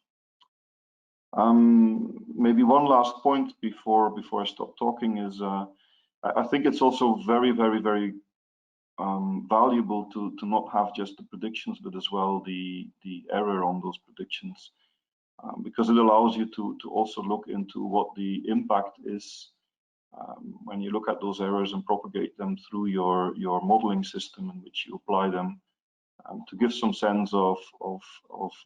Maybe one last point before I stop talking is I think it's also very valuable to not have just the predictions, but as well the error on those predictions, because it allows you to also look into what the impact is when you look at those errors and propagate them through your modeling system in which you apply them, to give some sense of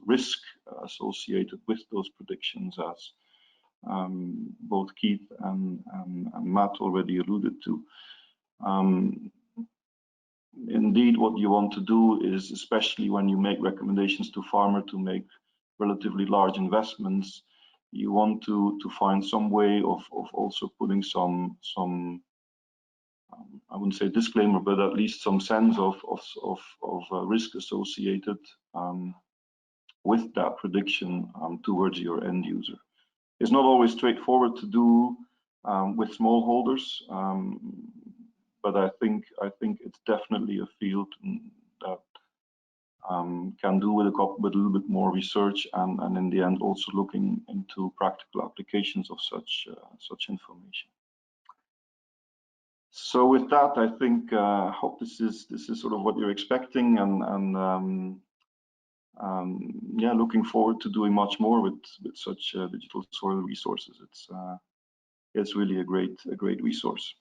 risk associated with those predictions, as both Keith and Matt already alluded to. Indeed, what you want to do is, especially when you make recommendations to farmer to make relatively large investments, you want to find some way of also putting some I wouldn't say disclaimer, but at least some sense of risk associated with that prediction towards your end user. It's not always straightforward to do with smallholders, but I think it's definitely a field that can do with a little bit more research and in the end also looking into practical applications of such information. So with that, I think I hope this is sort of what you're expecting, and yeah, looking forward to doing much more with such digital soil resources. It's really a great resource.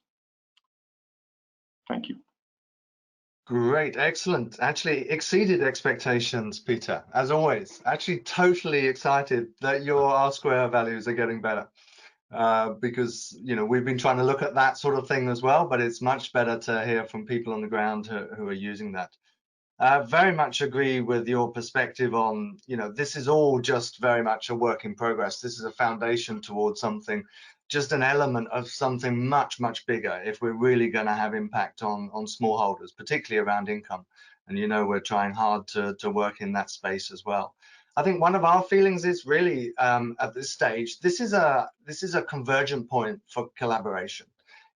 Thank you. Great, excellent. Actually exceeded expectations, Pieter, as always. Actually totally excited that your R² values are getting better. Because we've been trying to look at that sort of thing as well, but it's much better to hear from people on the ground who are using that. Very much agree with your perspective on, this is all just very much a work in progress. This is a foundation towards something, just an element of something much bigger if we're really going to have impact on smallholders, particularly around income. And we're trying hard to work in that space as well. I think one of our feelings is really at this stage, this is a convergent point for collaboration.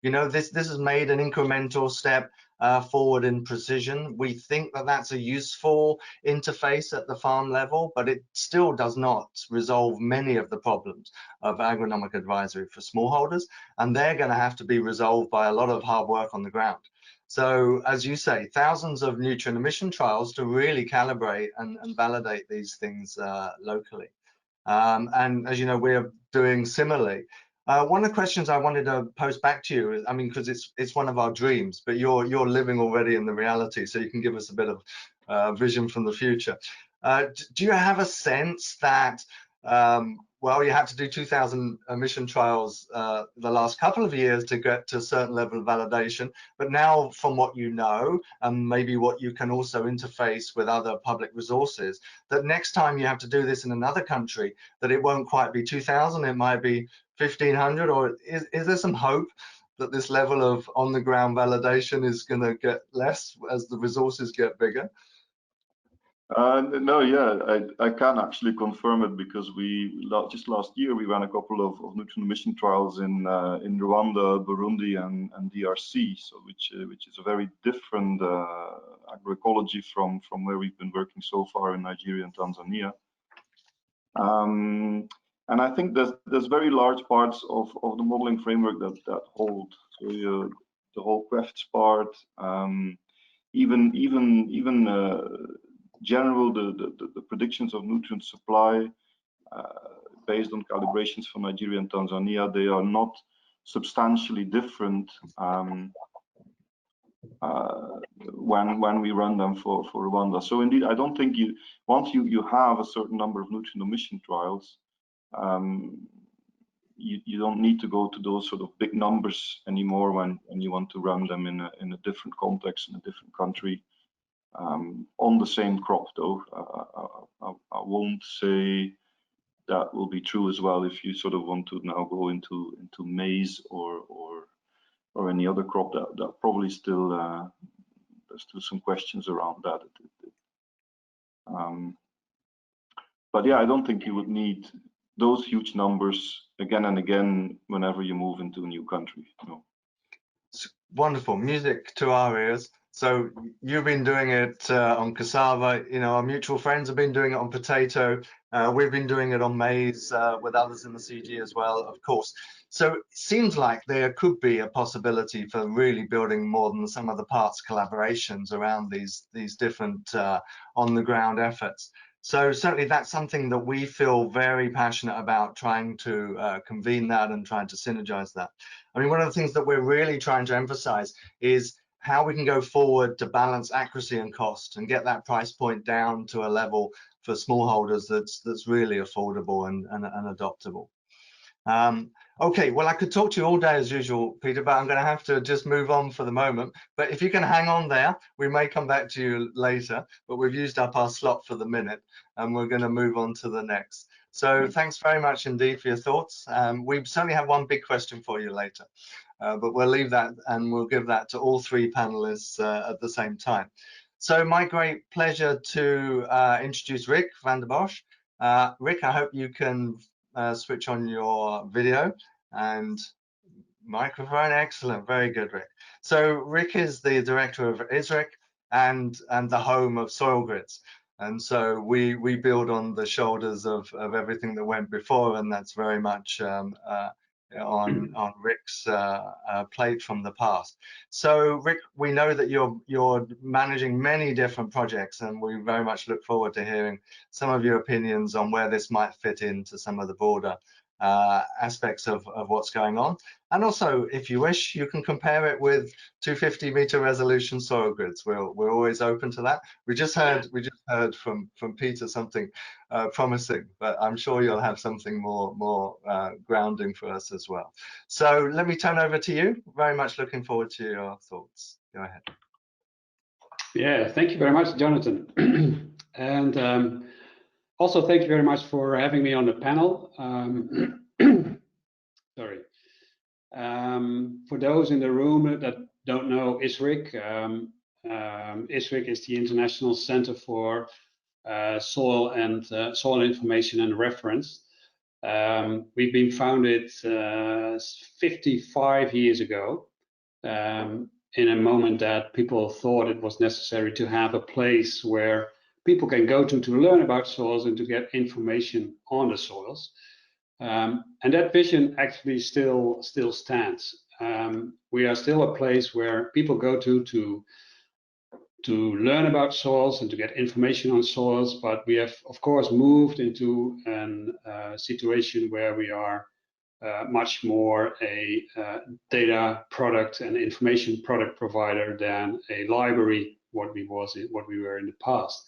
This has made an incremental step forward in precision. We think that that's a useful interface at the farm level, but it still does not resolve many of the problems of agronomic advisory for smallholders, and they're going to have to be resolved by a lot of hard work on the ground. So, as you say, thousands of nutrient emission trials to really calibrate and validate these things locally. And as you know, we're doing similarly. One of the questions I wanted to pose back to you, I mean, because it's one of our dreams, but you're living already in the reality, so you can give us a bit of vision from the future. Do you have a sense that well, you had to do 2,000 emission trials the last couple of years to get to a certain level of validation, but now from what you know, and maybe what you can also interface with other public resources, that next time you have to do this in another country, that it won't quite be 2,000, it might be 1,500, or is there some hope that this level of on-the-ground validation is going to get less as the resources get bigger? No, yeah, I can actually confirm it, because just last year we ran a couple of nutrient emission trials in Rwanda, Burundi, and DRC, so which is a very different agroecology from where we've been working so far in Nigeria and Tanzania. And I think there's very large parts of the modeling framework that hold. So the whole crafts part, even general the predictions of nutrient supply based on calibrations for Nigeria and Tanzania, they are not substantially different when we run them for Rwanda. So indeed, I don't think once you have a certain number of nutrient emission trials, you don't need to go to those sort of big numbers anymore when you want to run them in a different context, in a different country. On the same crop, though, I won't say that will be true as well if you sort of want to now go into maize or any other crop. That probably still there's still some questions around that. But yeah, I don't think you would need those huge numbers again and again whenever you move into a new country. No. It's wonderful, music to our ears. So you've been doing it on cassava, our mutual friends have been doing it on potato, we've been doing it on maize with others in the CG as well, of course. So it seems like there could be a possibility for really building more than some of the parts collaborations around these different on-the-ground efforts. So certainly that's something that we feel very passionate about, trying to convene that and trying to synergize that. I mean, one of the things that we're really trying to emphasize is how we can go forward to balance accuracy and cost and get that price point down to a level for smallholders that's really affordable and adoptable. Okay, well, I could talk to you all day as usual, Pieter, but I'm going to have to just move on for the moment. But if you can hang on there, we may come back to you later, but we've used up our slot for the minute and we're going to move on to the next. So thanks very much indeed for your thoughts. We certainly have one big question for you later, but we'll leave that and we'll give that to all three panelists at the same time. So my great pleasure to introduce Rick van der Bosch. Rick, I hope you can switch on your video and microphone. Excellent, very good, Rick. So Rick is the director of ISRIC and the home of Soil Grids. And so we build on the shoulders of everything that went before, and that's very much on Rick's plate from the past. So Rick, we know that you're managing many different projects, and we very much look forward to hearing some of your opinions on where this might fit into some of the broader aspects of what's going on. And also, if you wish, you can compare it with 250-meter resolution soil grids. We're always open to that. We just heard from Pieter something promising, but I'm sure you'll have something more grounding for us as well. So let me turn over to you. Very much looking forward to your thoughts. Go ahead. Yeah, thank you very much, Jonathan. And also, thank you very much for having me on the panel. Sorry. For those in the room that don't know ISRIC, ISRIC is the International Center for Soil Information and Reference. We've been founded 55 years ago, in a moment that people thought it was necessary to have a place where people can go to learn about soils and to get information on the soils. And that vision actually still stands. We are still a place where people go to learn about soils and to get information on soils, but we have, of course, moved into a situation where we are much more a data product and information product provider than a library, what we were in the past.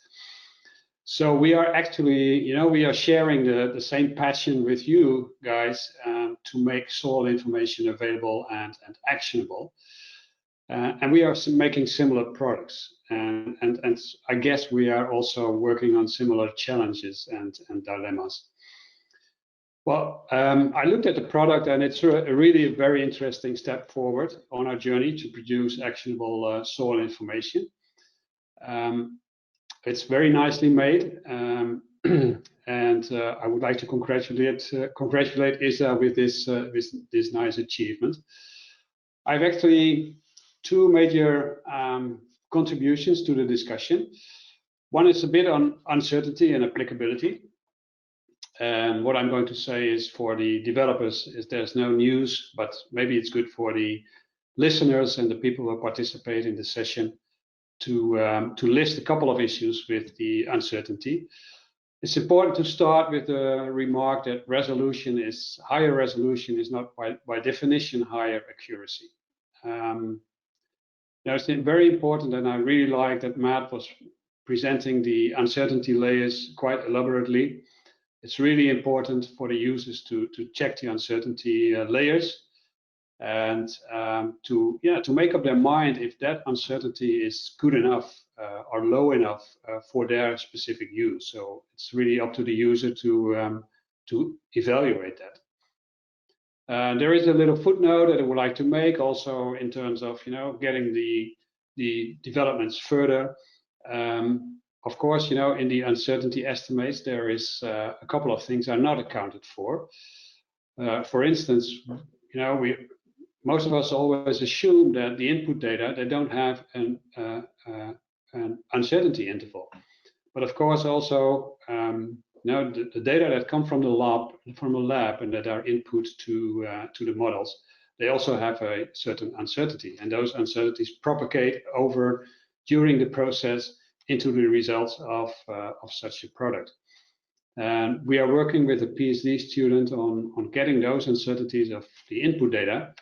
So we are actually, we are sharing the same passion with you guys to make soil information available and actionable. And we are making similar products. And I guess we are also working on similar challenges and dilemmas. Well, I looked at the product, and it's really a very interesting step forward on our journey to produce actionable soil information. It's very nicely made, and I would like to congratulate ISA with this nice achievement. I've actually two major contributions to the discussion. One is a bit on uncertainty and applicability. And what I'm going to say is, for the developers, is there's no news, but maybe it's good for the listeners and the people who participate in the session to list a couple of issues with the uncertainty. It's important to start with a remark that higher resolution is not by definition higher accuracy. Now, it's very important, and I really like that Matt was presenting the uncertainty layers quite elaborately. It's really important for the users to check the uncertainty layers, and to make up their mind if that uncertainty is good enough or low enough for their specific use. So it's really up to the user to evaluate that. There is a little footnote that I would like to make also in terms of getting the developments further. Of course, in the uncertainty estimates, there is a couple of things are not accounted for. For instance, most of us always assume that the input data, they don't have an uncertainty interval. But of course, also, the data that come from the lab and that are input to the models, they also have a certain uncertainty, and those uncertainties propagate over during the process into the results of such a product. And we are working with a PhD student on getting those uncertainties of the input data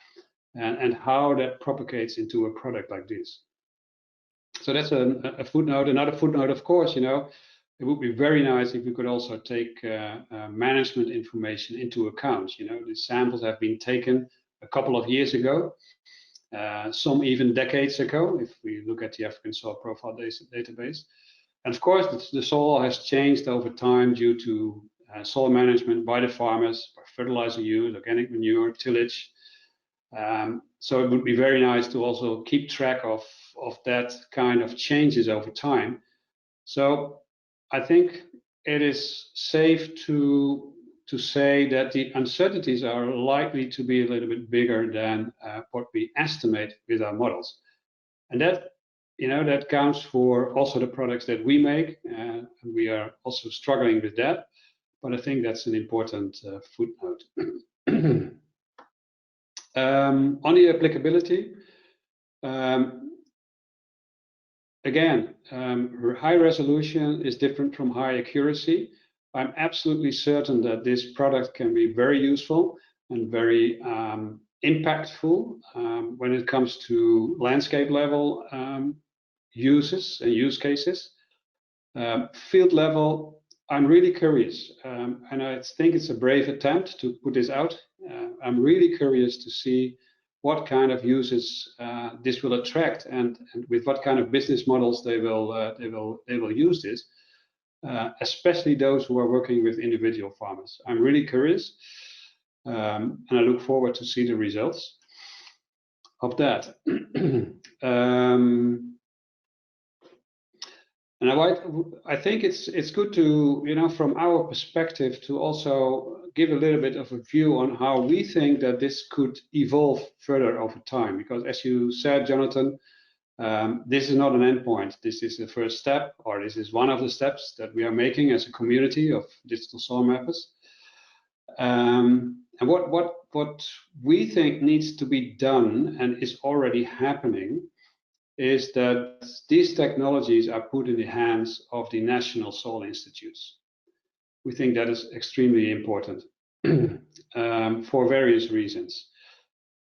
and how that propagates into a product like this. So that's a footnote. Another footnote, of course, it would be very nice if we could also take management information into account. The samples have been taken a couple of years ago, some even decades ago, if we look at the African soil profile database. And of course, the soil has changed over time due to soil management by the farmers, by fertilizer use, organic manure, tillage. So it would be very nice to also keep track of that kind of changes over time. So I think it is safe to say that the uncertainties are likely to be a little bit bigger than what we estimate with our models. And that counts for also the products that we make, and we are also struggling with that. But I think that's an important footnote. On the applicability, again, high resolution is different from high accuracy. I'm absolutely certain that this product can be very useful and very impactful when it comes to landscape level uses and use cases. Field level, I'm really curious, and I think it's a brave attempt to put this out. I'm really curious to see what kind of uses this will attract, and with what kind of business models they will use this, especially those who are working with individual farmers. I'm really curious, and I look forward to see the results of that. And I think it's good to, from our perspective, to also give a little bit of a view on how we think that this could evolve further over time. Because as you said, Jonathan, this is not an endpoint. This is the first step, or this is one of the steps that we are making as a community of digital soil mappers. And what we think needs to be done and is already happening is that these technologies are put in the hands of the national soil institutes. We think that is extremely important for various reasons.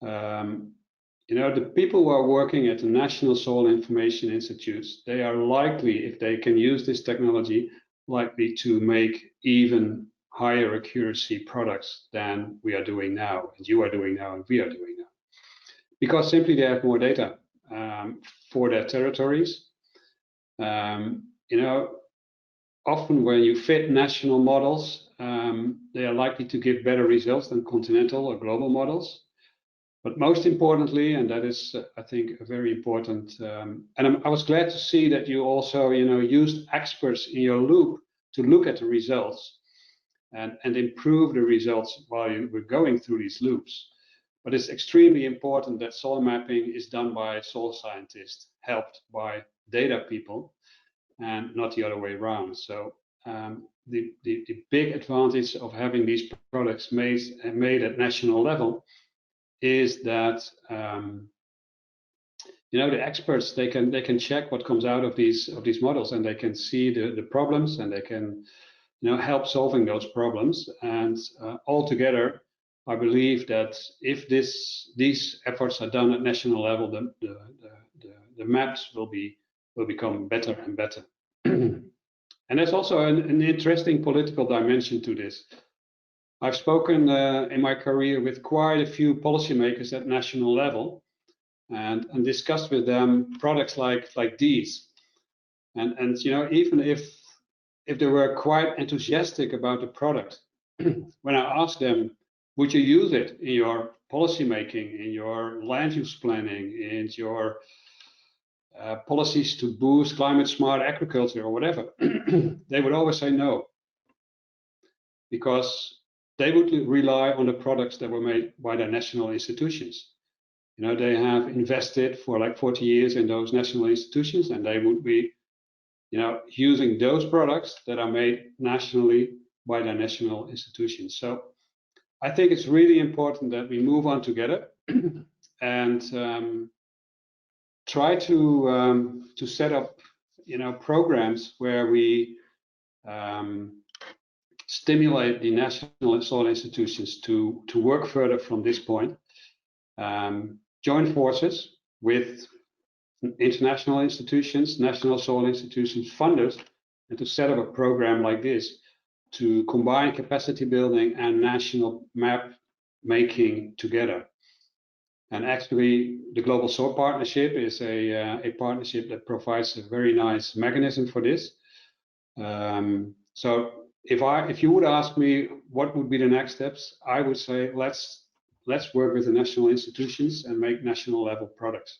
The people who are working at the National Soil Information Institutes, they are likely, if they can use this technology, likely to make even higher accuracy products than we are doing now, and you are doing now, and we are doing now. Because simply they have more data for their territories. often when you fit national models, they are likely to give better results than continental or global models. But most importantly, and that is, I think, a very important, and I was glad to see that you also, used experts in your loop to look at the results and improve the results while you were going through these loops. But it's extremely important that soil mapping is done by soil scientists, helped by data people, and not the other way around. So the big advantage of having these products made at national level is that the experts, they can check what comes out of these models, and they can see the problems, and they can help solving those problems. And altogether, I believe that if these efforts are done at national level, the maps will become better and better. And there's also an interesting political dimension to this. I've spoken in my career with quite a few policymakers at national level, and discussed with them products like these. And even if they were quite enthusiastic about the product, when I asked them, would you use it in your policy making, in your land use planning, in your policies to boost climate smart agriculture or whatever, they would always say no, because they would rely on the products that were made by their national institutions. They have invested for like 40 years in those national institutions, and they would be, using those products that are made nationally by their national institutions. So I think it's really important that we move on together and try to set up, programs where we stimulate the national soil institutions to work further from this point, join forces with international institutions, national soil institutions, funders, and to set up a program like this to combine capacity building and national map making together. And actually, the Global Soil Partnership is a partnership that provides a very nice mechanism for this. So if you would ask me what would be the next steps, I would say let's work with the national institutions and make national level products.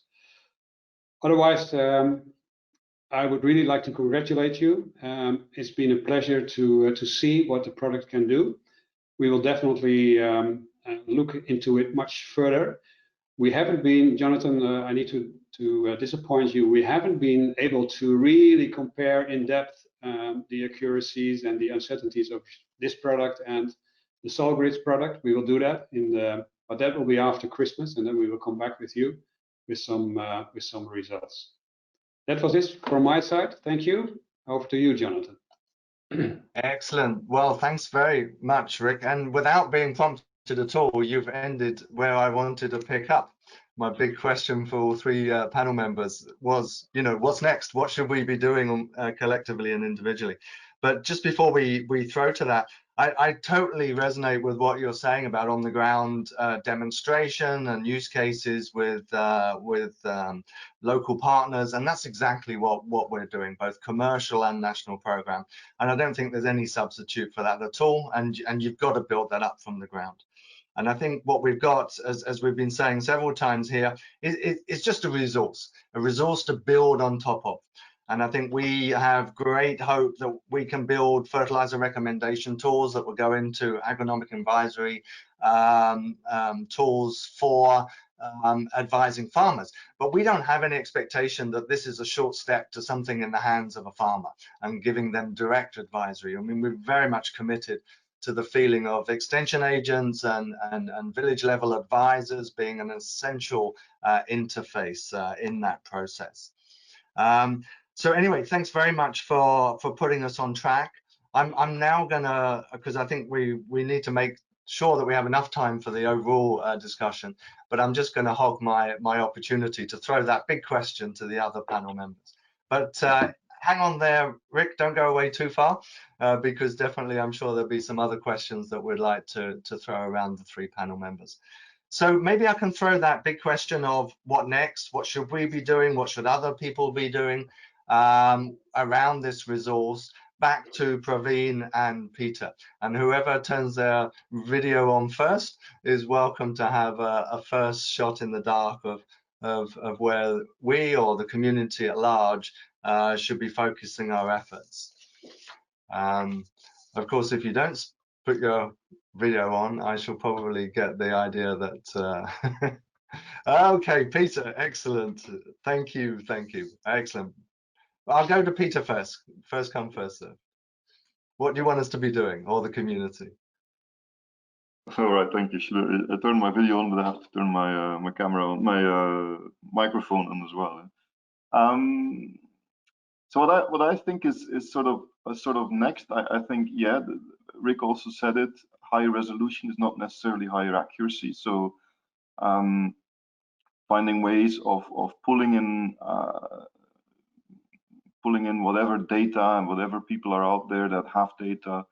Otherwise, I would really like to congratulate you. It's been a pleasure to see what the product can do. We will definitely look into it much further. We haven't been, Jonathan, I need to disappoint you. We haven't been able to really compare in depth the accuracies and the uncertainties of this product and the SoilGrids product. We will do that but that will be after Christmas, and then we will come back with you with some results. That was it from my side. Thank you. Over to you, Jonathan. Excellent. Well, thanks very much, Rick. And without being prompted at all, you've ended where I wanted to pick up. My big question for all three panel members was, what's next? What should we be doing collectively and individually? But just before we throw to that, I totally resonate with what you're saying about on the ground demonstration and use cases with local partners, and that's exactly what we're doing, both commercial and national program. And I don't think there's any substitute for that at all. And you've got to build that up from the ground. And I think what we've got, as we've been saying several times here, is just a resource to build on top of. And I think we have great hope that we can build fertilizer recommendation tools that will go into agronomic advisory tools for advising farmers. But we don't have any expectation that this is a short step to something in the hands of a farmer and giving them direct advisory. I mean, we're very much committed to the feeling of extension agents and village level advisors being an essential interface in that process. So anyway, thanks very much for putting us on track. I'm now gonna, because I think we need to make sure that we have enough time for the overall discussion, but I'm just gonna hog my opportunity to throw that big question to the other panel members. But hang on there, Rick, don't go away too far, because definitely I'm sure there'll be some other questions that we'd like to throw around the three panel members. So maybe I can throw that big question of what next, what should we be doing, what should other people be doing around this resource, back to Praveen and Pieter. And whoever turns their video on first is welcome to have a first shot in the dark of where we or the community at large should be focusing our efforts. Of course, if you don't put your video on, I shall probably get the idea that okay, Pieter, excellent. Thank you, excellent. I'll go to Pieter first. First come, first serve. What do you want us to be doing, or the community? All right, thank you. Should I turn my video on, but I have to turn my my camera on, my microphone on as well. So what I think is sort of next. I think, yeah, Rick also said it. Higher resolution is not necessarily higher accuracy. So finding ways of pulling in whatever data and whatever people are out there that have data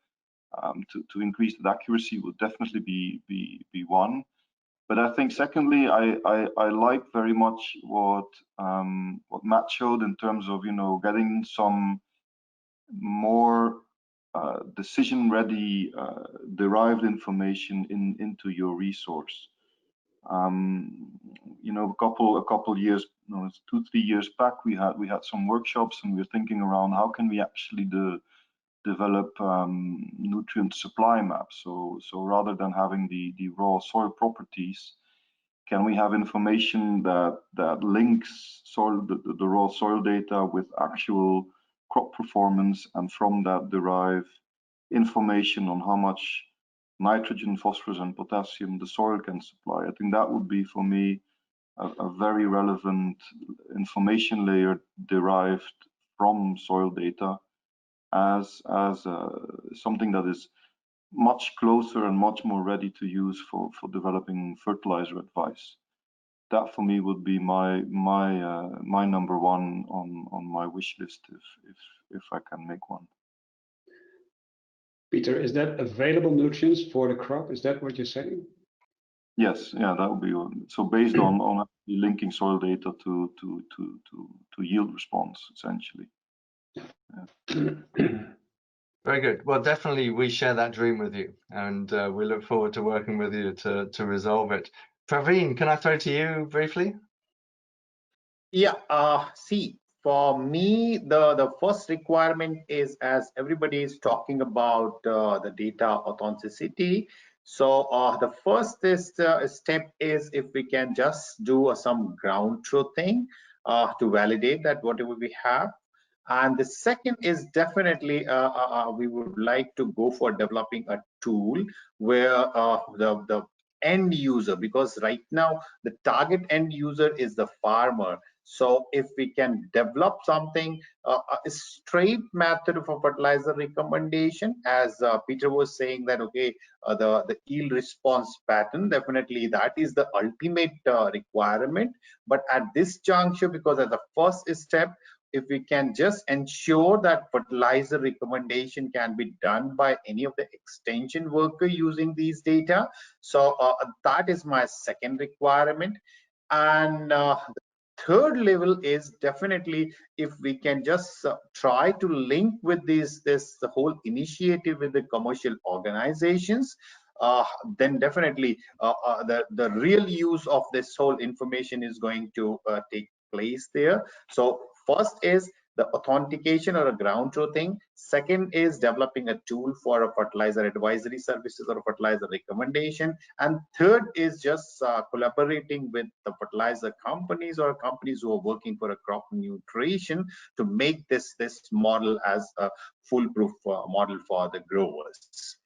to increase that accuracy would definitely be one. But I think secondly, I like very much what Matt showed in terms of, you know, getting some more decision-ready derived information into your resource. You know, a couple years, no, it's 2-3 years back, we had some workshops, and we were thinking around how can we actually develop nutrient supply maps. So rather than having the raw soil properties, can we have information that links the raw soil data with actual crop performance, and from that derive information on how much nitrogen, phosphorus, and potassium the soil can supply? I think that would be, for me, a very relevant information layer derived from soil data as something that is much closer and much more ready to use for developing fertilizer advice. That for me would be my number one on my wish list if I can make one. Pieter, is that available nutrients for the crop? Is that what you're saying? Yes, yeah, that would be so based on linking soil data to yield response, essentially. Yeah. Very good. Well, definitely we share that dream with you, and we look forward to working with you to resolve it. Praveen, can I throw to you briefly? Yeah, see, for me, the first requirement is, as everybody is talking about the data authenticity. So the first step is if we can just do some ground truthing to validate that whatever we have. And the second is definitely we would like to go for developing a tool where the end user, because right now the target end user is the farmer. So if we can develop something, a straight method for fertilizer recommendation, as Pieter was saying that, okay, the yield response pattern, definitely that is the ultimate requirement. But at this juncture, because as the first step, if we can just ensure that fertilizer recommendation can be done by any of the extension worker using these data, so that is my second requirement. And the third level is definitely if we can just try to link with this whole initiative with the commercial organizations, then definitely the real use of this whole information is going to take place there. So first is the authentication or a ground truthing. Second is developing a tool for a fertilizer advisory services or a fertilizer recommendation. And third is just collaborating with the fertilizer companies or companies who are working for a crop nutrition to make this model as a foolproof model for the growers.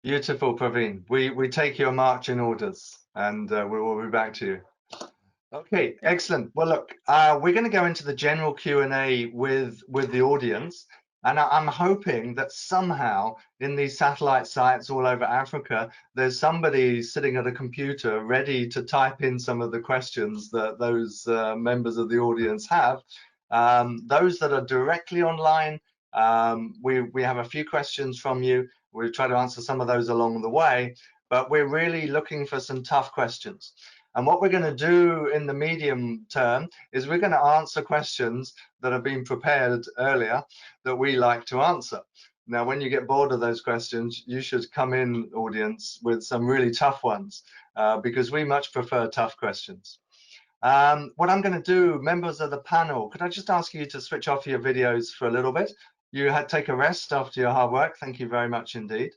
Beautiful, Praveen. We take your marching orders, and we will be back to you. Okay, excellent. Well, look, we're going to go into the general Q&A with the audience, and I'm hoping that somehow in these satellite sites all over Africa, there's somebody sitting at a computer ready to type in some of the questions that those members of the audience have. Those that are directly online, we have a few questions from you. We'll try to answer some of those along the way, but we're really looking for some tough questions. And what we're going to do in the medium term is we're going to answer questions that have been prepared earlier that we like to answer. Now, when you get bored of those questions, you should come in, audience, with some really tough ones, because we much prefer tough questions. What I'm going to do, members of the panel, could I just ask you to switch off your videos for a little bit? You had take a rest after your hard work. Thank you very much indeed.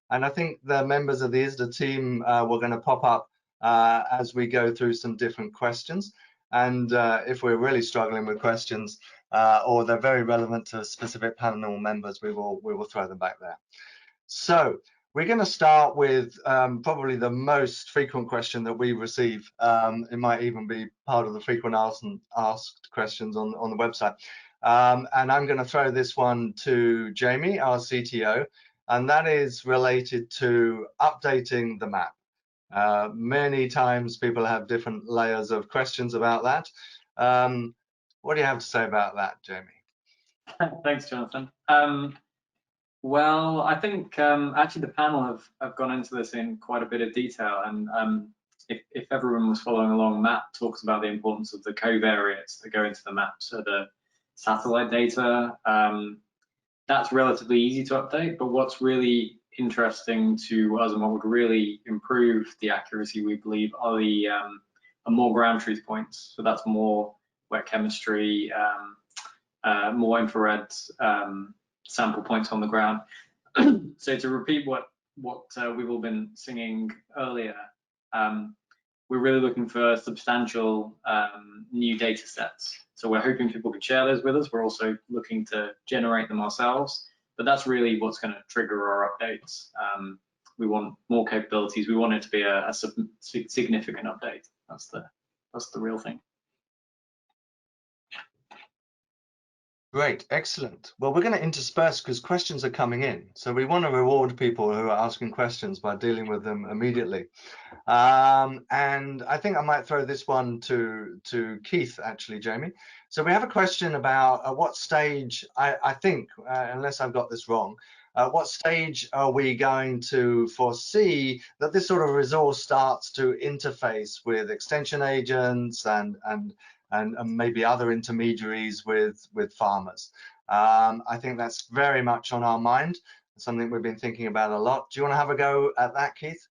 And I think the members of the ISDA team were going to pop up as we go through some different questions. And if we're really struggling with questions or they're very relevant to specific panel members, we will throw them back there. So we're going to start with probably the most frequent question that we receive. It might even be part of the frequent asked questions on the website. And I'm going to throw this one to Jamie, our CTO, and that is related to updating the map. Many times people have different layers of questions about that. What do you have to say about that, Jamie? Thanks, Jonathan. Well, I think actually the panel have gone into this in quite a bit of detail, and if everyone was following along, Matt talks about the importance of the covariates that go into the map. So the satellite data, that's relatively easy to update, but what's really interesting to us and what would really improve the accuracy, we believe, are the more ground truth points. So that's more wet chemistry, more infrared sample points on the ground. So to repeat what we've all been singing earlier, we're really looking for substantial new data sets. So we're hoping people can share those with us. We're also looking to generate them ourselves, but that's really what's going to trigger our updates. We want more capabilities. We want it to be a significant update. That's the real thing. Great, excellent. Well, we're going to intersperse because questions are coming in. So we want to reward people who are asking questions by dealing with them immediately. And I think I might throw this one to Keith, actually, Jamie. So we have a question about at what stage, I think, unless I've got this wrong, what stage are we going to foresee that this sort of resource starts to interface with extension agents and maybe other intermediaries with farmers? I think that's very much on our mind, something we've been thinking about a lot. Do you want to have a go at that, Keith?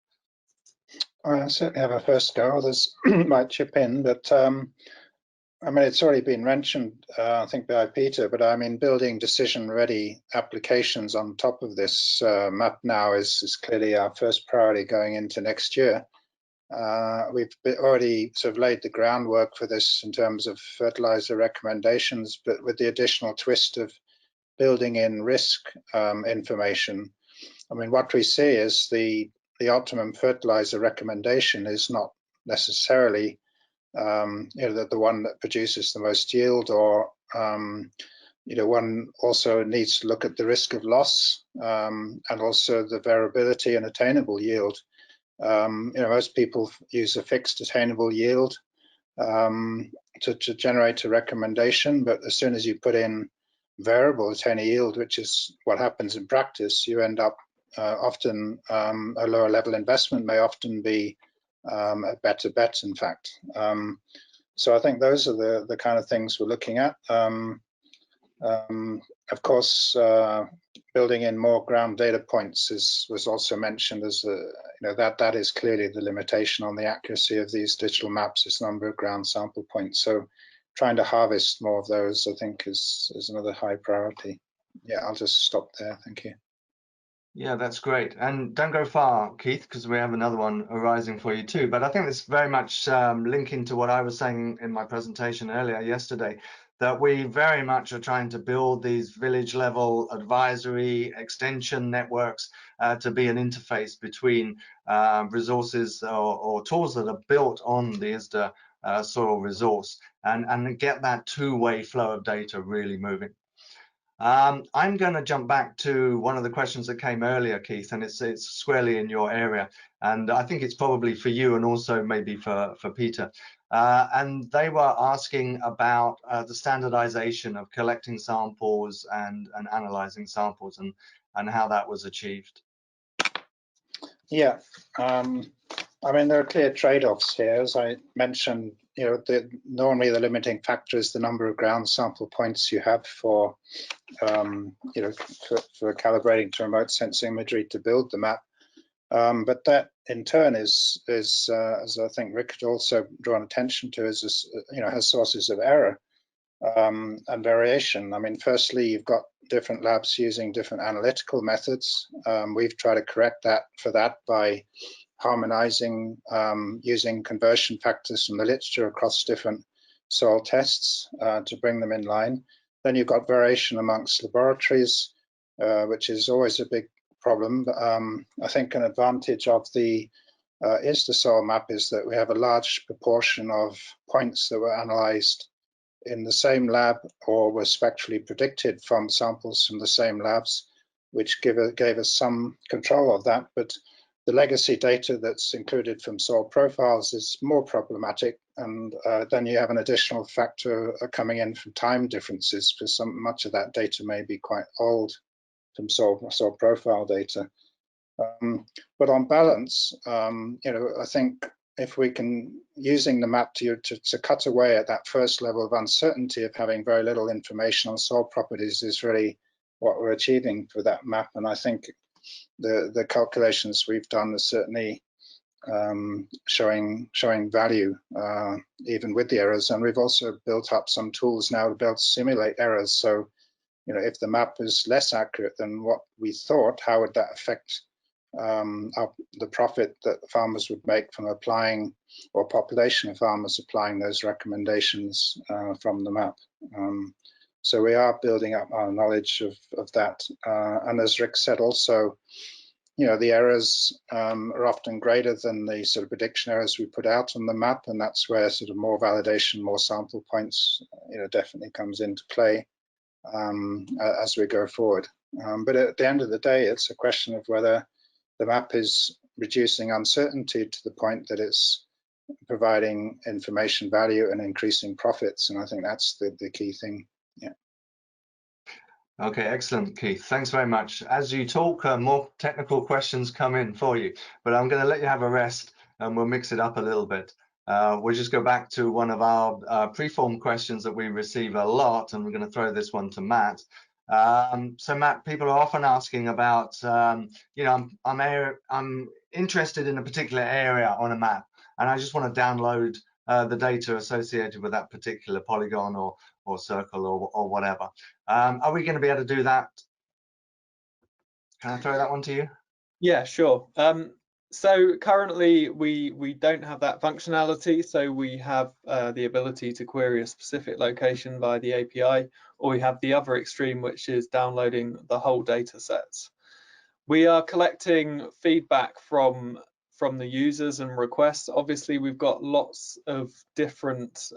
I certainly have a first go. Others might chip in, but I mean, it's already been mentioned, I think by Pieter, but I mean, building decision-ready applications on top of this map now is clearly our first priority going into next year. We've already sort of laid the groundwork for this in terms of fertilizer recommendations, but with the additional twist of building in risk information. I mean, what we see is the optimum fertilizer recommendation is not necessarily the one that produces the most yield, or one also needs to look at the risk of loss and also the variability and attainable yield. Most people use a fixed attainable yield to generate a recommendation, but as soon as you put in variable attainable yield, which is what happens in practice, you end up often a lower level investment may often be a better bet, in fact. So I think those are the kind of things we're looking at. Of course, building in more ground data points was also mentioned as that is clearly the limitation on the accuracy of these digital maps, is number of ground sample points. So trying to harvest more of those, I think, is another high priority. Yeah, I'll just stop there. Thank you. Yeah, that's great. And don't go far, Keith, because we have another one arising for you too. But I think it's very much linking to what I was saying in my presentation earlier yesterday, that we very much are trying to build these village level advisory extension networks to be an interface between resources or tools that are built on the ISDA soil resource and get that two-way flow of data really moving. I'm going to jump back to one of the questions that came earlier, Keith, and it's squarely in your area, and I think it's probably for you and also maybe for Pieter. And they were asking about the standardization of collecting samples and analyzing samples and how that was achieved. Yeah, I I mean, there are clear trade-offs here. As I mentioned, normally the limiting factor is the number of ground sample points you have for, for calibrating to remote sensing imagery to build the map. But that in turn is as I think Rick had also drawn attention to, has sources of error and variation. I mean, firstly, you've got different labs using different analytical methods. We've tried to correct that by harmonizing, using conversion factors from the literature across different soil tests to bring them in line. Then you've got variation amongst laboratories, which is always a big problem. I think an advantage of the ISDAsoil map is that we have a large proportion of points that were analyzed in the same lab or were spectrally predicted from samples from the same labs, which gave us some control of that. But the legacy data that's included from soil profiles is more problematic, and then you have an additional factor coming in from time differences, because much of that data may be quite old from soil profile data. But on balance, I think if we can, using the map to cut away at that first level of uncertainty of having very little information on soil properties, is really what we're achieving for that map. And I think the calculations we've done are certainly showing value even with the errors. And we've also built up some tools now to be able to simulate errors. So, if the map is less accurate than what we thought, how would that affect the profit that farmers would make from applying, or population of farmers applying those recommendations from the map? So we are building up our knowledge of that. And as Rick said also, the errors are often greater than the sort of prediction errors we put out on the map, and that's where sort of more validation, more sample points, definitely comes into play as we go forward. But at the end of the day, it's a question of whether the map is reducing uncertainty to the point that it's providing information value and increasing profits, and I think that's the key thing. Yeah. Okay, excellent, Keith. Thanks very much. As you talk, more technical questions come in for you, but I'm going to let you have a rest and we'll mix it up a little bit. We'll just go back to one of our pre-form questions that we receive a lot, and we're going to throw this one to Matt. So Matt, people are often asking about, I'm interested in a particular area on a map, and I just want to download the data associated with that particular polygon or circle or whatever. Are we going to be able to do that? Can I throw that one to you? Yeah, sure. So currently we don't have that functionality. So we have the ability to query a specific location via the API, or we have the other extreme, which is downloading the whole data sets. We are collecting feedback from the users and requests. Obviously, we've got lots of different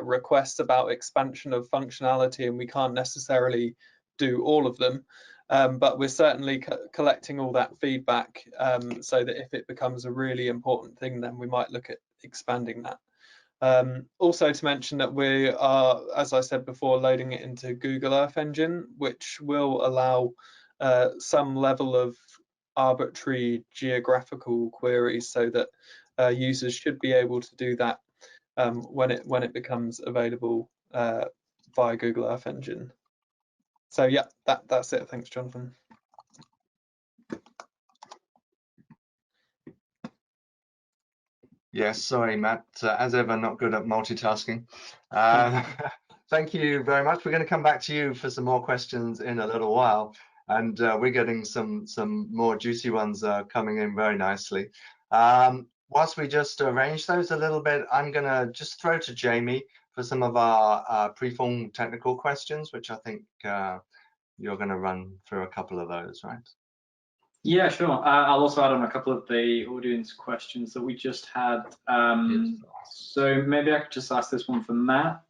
requests about expansion of functionality, and we can't necessarily do all of them. But we're certainly collecting all that feedback so that if it becomes a really important thing, then we might look at expanding that. Also to mention that we are, as I said before, loading it into Google Earth Engine, which will allow some level of arbitrary geographical queries, so that users should be able to do that when it becomes available via Google Earth Engine. So yeah, that's it. Thanks, Jonathan. Yes, sorry, Matt. As ever, not good at multitasking. Thank you very much. We're going to come back to you for some more questions in a little while, and we're getting some more juicy ones coming in very nicely. Whilst we just arrange those a little bit, I'm going to just throw to Jamie for some of our pre-form technical questions, which I think you're going to run through a couple of those, right? Yeah, sure. I'll also add on a couple of the audience questions that we just had. So maybe I could just ask this one for Matt.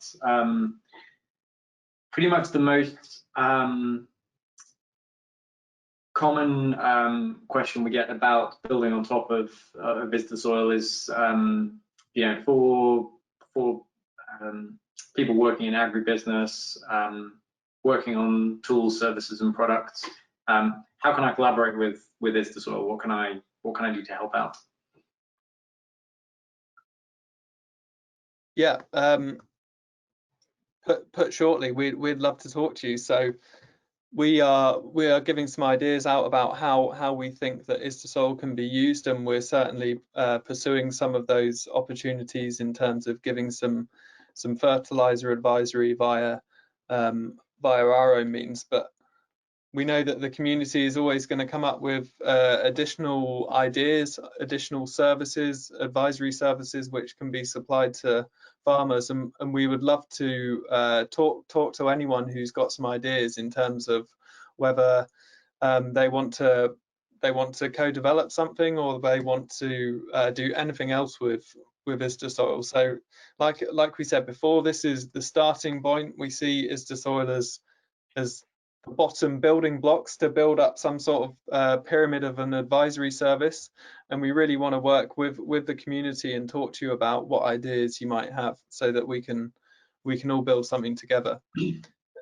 Pretty much the most common question we get about building on top of ISDAsoil is, for people working in agribusiness, working on tools, services, and products. How can I collaborate with ISDAsoil? What can I do to help out? Yeah, put shortly, we'd love to talk to you. So we are giving some ideas out about how we think that ISDAsoil can be used, and we're certainly pursuing some of those opportunities in terms of giving some fertilizer advisory via our own means. But we know that the community is always going to come up with additional ideas, additional services, advisory services, which can be supplied to farmers, and we would love to talk to anyone who's got some ideas in terms of whether they want to co-develop something, or they want to do anything else with ISDAsoil. So like we said before, this is the starting point. We see ISDAsoil as the bottom building blocks to build up some sort of pyramid of an advisory service, and we really want to work with the community and talk to you about what ideas you might have, so that we can all build something together.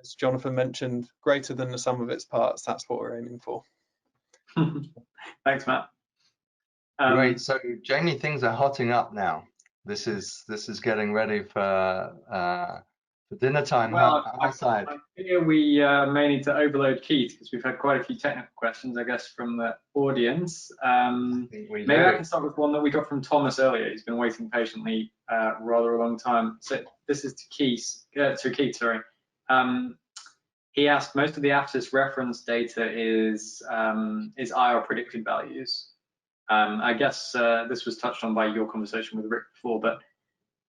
As Jonathan mentioned, greater than the sum of its parts. That's what we're aiming for. Thanks, Matt. Great. So Jamie, things are hotting up now. This is getting ready for dinner time. Well, outside. I fear we may need to overload Keith, because we've had quite a few technical questions, I guess, from the audience. Maybe I can start with one that we got from Thomas earlier. He's been waiting patiently rather a long time. So this is to Keith. Sorry. He asked, most of the AFCPA reference data is IR predicted values. I guess this was touched on by your conversation with Rick before, but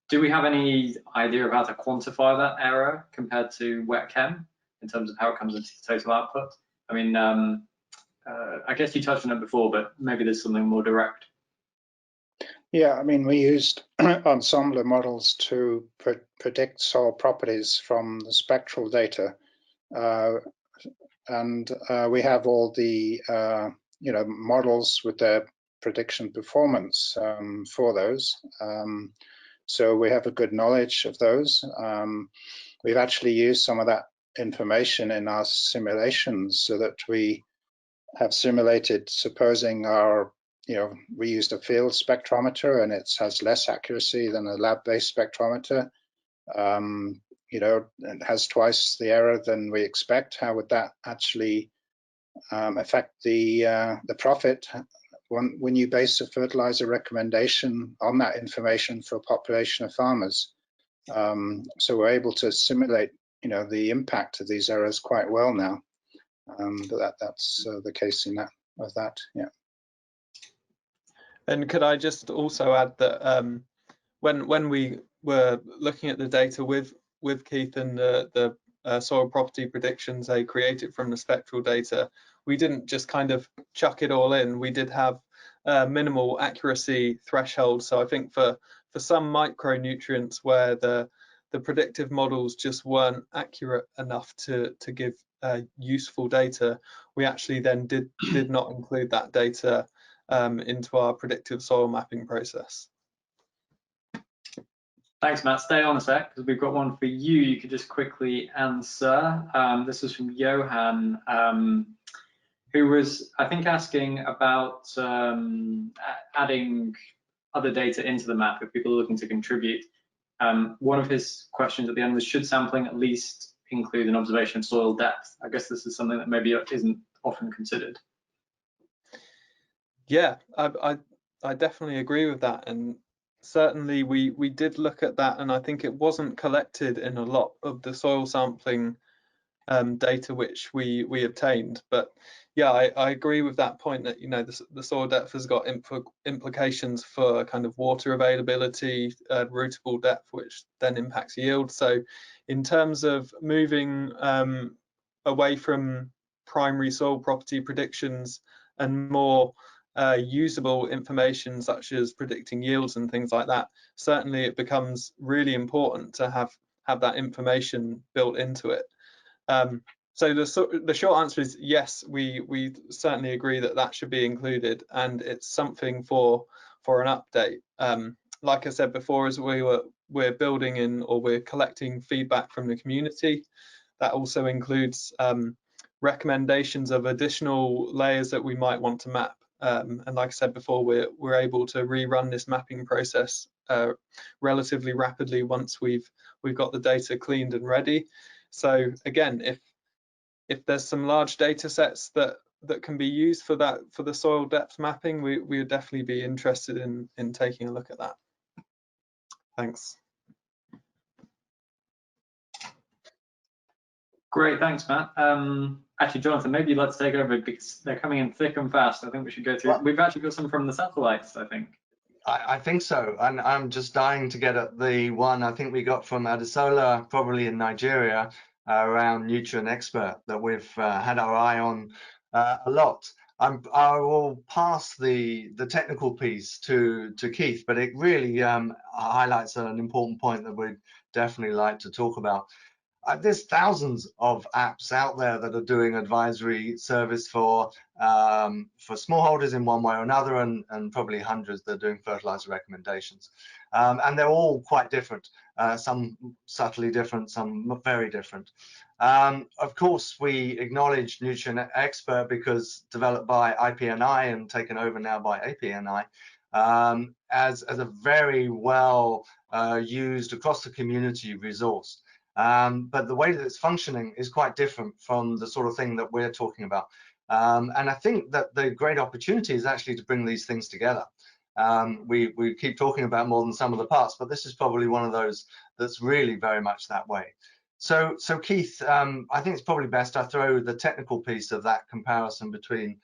do we have any idea of how to quantify that error compared to wet chem in terms of how it comes into total output? I mean, I guess you touched on it before, but maybe there's something more direct. Yeah, I mean, we used ensemble models to predict soil properties from the spectral data, and we have all the models with their prediction performance for those. So we have a good knowledge of those. We've actually used some of that information in our simulations, so that we have simulated, supposing we used a field spectrometer and it has less accuracy than a lab-based spectrometer. It has twice the error than we expect. How would that actually affect the profit when you base a fertilizer recommendation on that information for a population of farmers? So we're able to simulate, the impact of these errors quite well now. But that's the case in that. Yeah. And could I just also add that when we were looking at the data with Keith and the soil property predictions they created from the spectral data, we didn't just kind of chuck it all in. We did have minimal accuracy threshold. So I think for some micronutrients where the predictive models just weren't accurate enough to give useful data, we actually then did not include that data into our predictive soil mapping process. Thanks, Matt. Stay on a sec, because we've got one for you. You could just quickly answer. This is from Johan, who was, I think, asking about adding other data into the map if people are looking to contribute. One of his questions at the end was, should sampling at least include an observation of soil depth? I guess this is something that maybe isn't often considered. Yeah, I definitely agree with that, and certainly we did look at that, and I think it wasn't collected in a lot of the soil sampling data which we obtained. But yeah, I agree with that point that the soil depth has got implications for kind of water availability, rootable depth, which then impacts yield. So in terms of moving away from primary soil property predictions and more usable information such as predicting yields and things like that, certainly it becomes really important to have that information built into it. So the short answer is yes, we certainly agree that should be included, and it's something for an update. Like I said before, as we're building in, or we're collecting feedback from the community, that also includes recommendations of additional layers that we might want to map. And like I said before, we're able to rerun this mapping process relatively rapidly once we've got the data cleaned and ready. So again, if there's some large data sets that can be used for the soil depth mapping, we would definitely be interested in taking a look at that. Thanks. Great, thanks, Matt. Actually, Jonathan, maybe you'd like to take over because they're coming in thick and fast. I think we should go through. Well, we've actually got some from the satellites, I think. I think so, and I'm just dying to get at the one I think we got from iSDAsoil, probably in Nigeria, around Nutrient Expert that we've had our eye on a lot. I will pass the technical piece to Keith, but it really highlights an important point that we'd definitely like to talk about. There's thousands of apps out there that are doing advisory service for smallholders in one way or another, and probably hundreds that are doing fertilizer recommendations. And they're all quite different, some subtly different, some very different. Of course, we acknowledge Nutrient Expert because developed by IPNI and taken over now by APNI, as a very well used across the community resource. But the way that it's functioning is quite different from the sort of thing that we're talking about. And I think that the great opportunity is actually to bring these things together. We keep talking about more than some of the parts, but this is probably one of those that's really very much that way. So Keith, I think it's probably best I throw the technical piece of that comparison between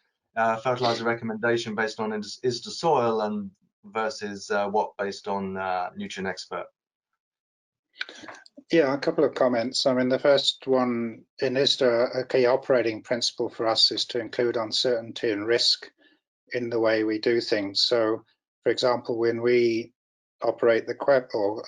fertilizer recommendation based on iSDAsoil and versus what based on Nutrient Expert. Yeah, a couple of comments. I mean, the first one, in ISDA, a key operating principle for us is to include uncertainty and risk in the way we do things. So, for example, when we operate the QEF, or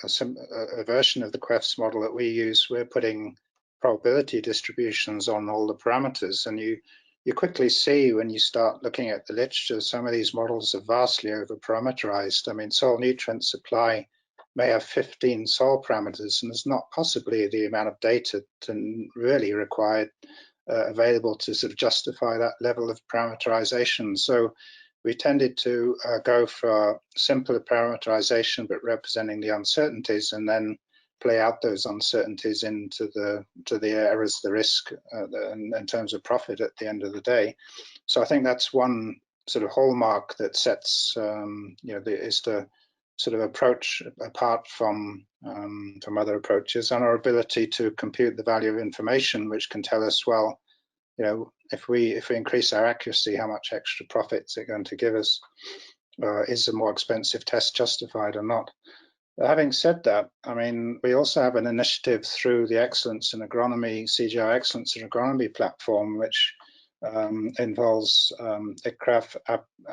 a version of the QEFs model that we use, we're putting probability distributions on all the parameters. And you quickly see when you start looking at the literature, some of these models are vastly over-parameterized. I mean, soil nutrient supply may have 15 soil parameters, and there's not possibly the amount of data to really required available to sort of justify that level of parameterization. So we tended to go for simpler parameterization, but representing the uncertainties, and then play out those uncertainties into the errors, the risk, in terms of profit at the end of the day. So I think that's one sort of hallmark that sets is the sort of approach apart from other approaches, and our ability to compute the value of information, which can tell us, well, you know, if we increase our accuracy, how much extra profit is it going to give us? Is a more expensive test justified or not? Having said that, I mean, we also have an initiative through the Excellence in Agronomy, CGI Excellence in Agronomy platform, which involves ICRAF,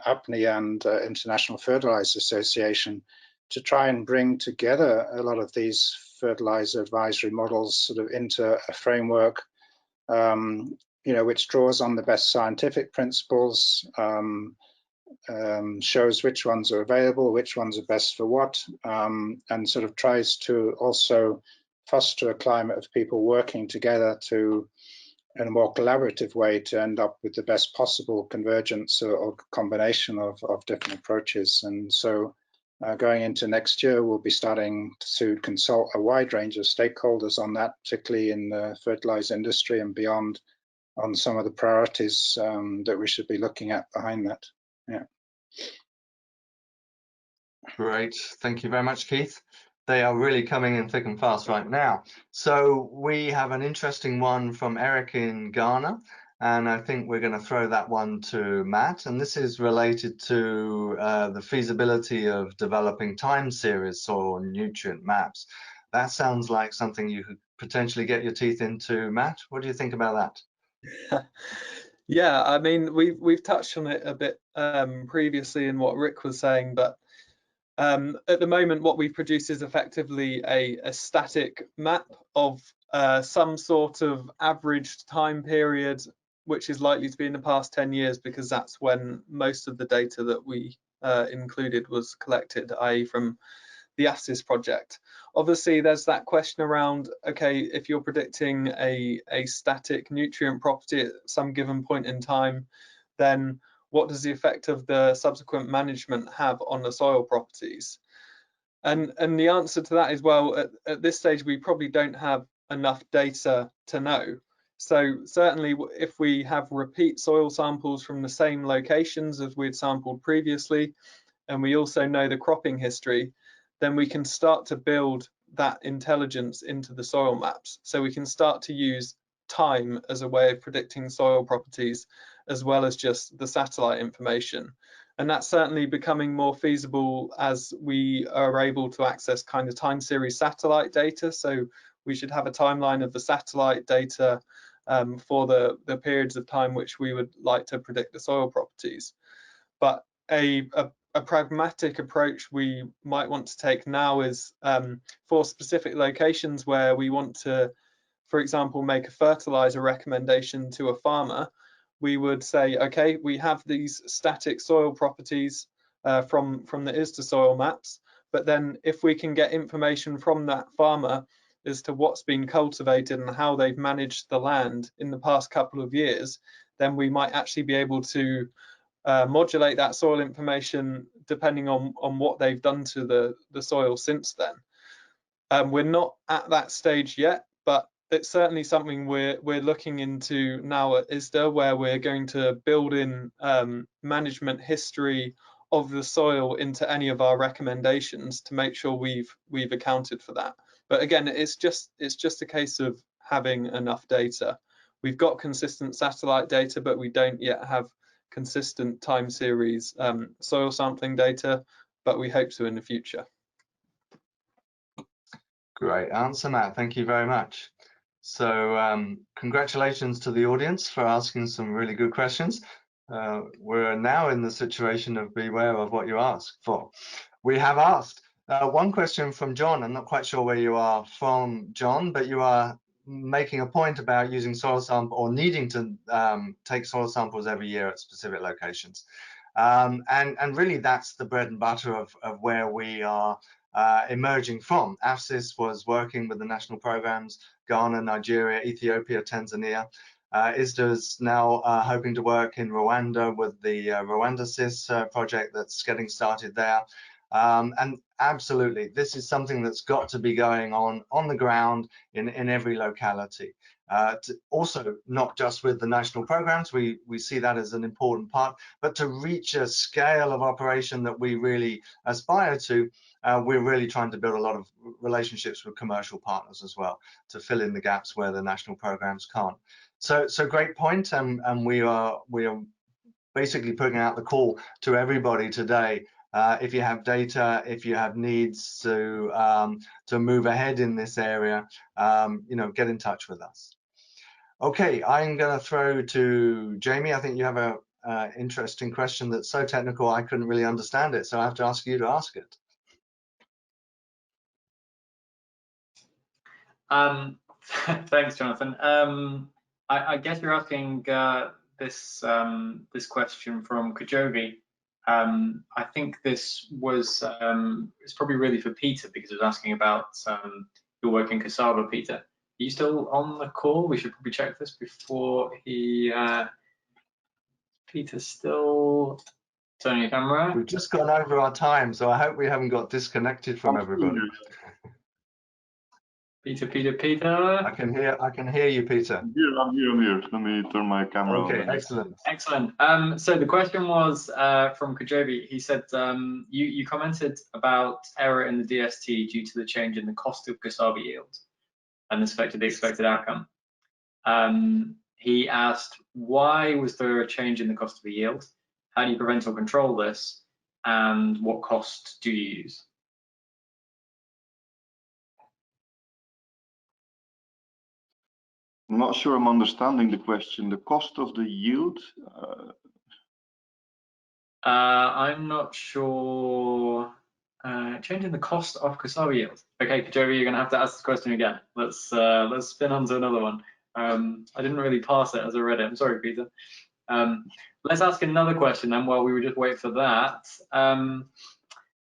APNI, and International Fertilizer Association, to try and bring together a lot of these fertilizer advisory models sort of into a framework, you know, which draws on the best scientific principles, shows which ones are available, which ones are best for what, and sort of tries to also foster a climate of people working together to, in a more collaborative way, to end up with the best possible convergence or combination of different approaches. And so going into next year, we'll be starting to consult a wide range of stakeholders on that, particularly in the fertilizer industry and beyond, on some of the priorities that we should be looking at behind that. Yeah. Great, thank you very much, Keith. They are really coming in thick and fast right now. So we have an interesting one from Eric in Ghana, and I think we're going to throw that one to Matt. And this is related to the feasibility of developing time series soil nutrient maps. That sounds like something you could potentially get your teeth into, Matt. What do you think about that? Yeah, I mean, we've touched on it a bit previously in what Rick was saying, but at the moment, what we produce is effectively a static map of some sort of averaged time period, which is likely to be in the past 10 years, because that's when most of the data that we included was collected, i.e. from the AFCPA project. Obviously, there's that question around, okay, if you're predicting a static nutrient property at some given point in time, then what does the effect of the subsequent management have on the soil properties? And the answer to that is, well, at this stage, we probably don't have enough data to know. So certainly if we have repeat soil samples from the same locations as we'd sampled previously, and we also know the cropping history, then we can start to build that intelligence into the soil maps. So we can start to use time as a way of predicting soil properties, as well as just the satellite information. And that's certainly becoming more feasible as we are able to access kind of time series satellite data. So we should have a timeline of the satellite data for the periods of time which we would like to predict the soil properties. But a pragmatic approach we might want to take now is for specific locations where we want to, for example, make a fertilizer recommendation to a farmer. We would say, okay, we have these static soil properties from the ISDAsoil maps, but then if we can get information from that farmer as to what's been cultivated and how they've managed the land in the past couple of years, then we might actually be able to modulate that soil information depending on what they've done to the soil since then. We're not at that stage yet, but it's certainly something we're looking into now at ISDA, where we're going to build in management history of the soil into any of our recommendations to make sure we've accounted for that. But again, it's just a case of having enough data. We've got consistent satellite data, but we don't yet have consistent time series soil sampling data, but we hope to in the future. Great answer, Matt. Thank you very much. So congratulations to the audience for asking some really good questions. We're now in the situation of beware of what you ask for. We have asked one question from John. I'm not quite sure where you are from, John, but you are making a point about using soil sample or needing to take soil samples every year at specific locations. And really that's the bread and butter of where we are emerging from. AfCIS was working with the national programs, Ghana, Nigeria, Ethiopia, Tanzania. ISDA's now hoping to work in Rwanda with the Rwanda CIS project that's getting started there. And absolutely, this is something that's got to be going on the ground in every locality. Also, not just with the national programs, we see that as an important part, but to reach a scale of operation that we really aspire to, we're really trying to build a lot of relationships with commercial partners as well to fill in the gaps where the national programs can't. So great point, and we are basically putting out the call to everybody today. If you have data, if you have needs to move ahead in this area, you know, get in touch with us. Okay, I'm going to throw to Jamie. I think you have a interesting question that's so technical I couldn't really understand it, so I have to ask you to ask it. Thanks, Jonathan. I guess you're asking this question from Kajovi. I think this was it's probably really for Pieter, because it was asking about your work in cassava, Pieter. Are you still on the call? We should probably check this before he. Pieter's still turning your camera. We've just gone over our time, so I hope we haven't got disconnected from everybody. Peter. I can hear you, Pieter. I'm here. Let me turn my camera on. Okay, excellent. Excellent. So the question was from Kajovi. He said you commented about error in the DST due to the change in the cost of cassava yield, and this affected the expected outcome. He asked, why was there a change in the cost of the yield? How do you prevent or control this? And what cost do you use? I'm not sure I'm understanding the question. The cost of the yield? I'm not sure. Changing the cost of cassava yield. Okay, Kajovi, you're going to have to ask this question again. Let's spin on to another one. I didn't really pass it as I read it. I'm sorry, Pieter. Let's ask another question then while we would just wait for that.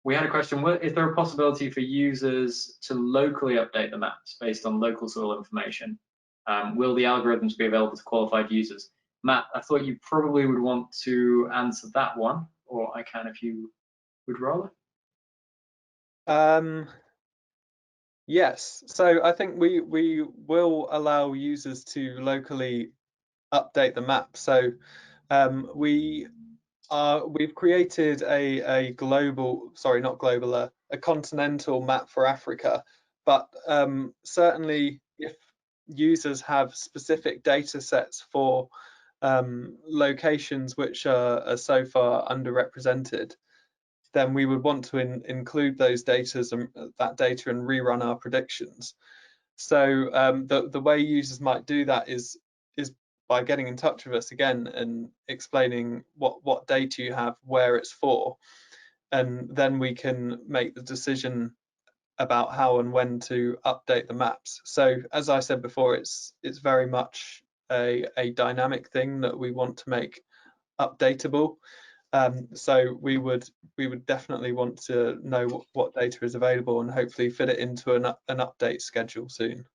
We had a question, is there a possibility for users to locally update the maps based on local soil information? Will the algorithms be available to qualified users? Matt, I thought you probably would want to answer that one, or I can if you would rather. Yes, so I think we will allow users to locally update the map. So we've created a global, sorry, not global, a continental map for Africa. But certainly, if users have specific data sets for locations which are so far underrepresented, then we would want to include those data and rerun our predictions. So the way users might do that is by getting in touch with us again and explaining what data you have, where it's for, and then we can make the decision about how and when to update the maps. So as I said before, it's very much a dynamic thing that we want to make updatable. So we would definitely want to know what data is available and hopefully fit it into an update schedule soon.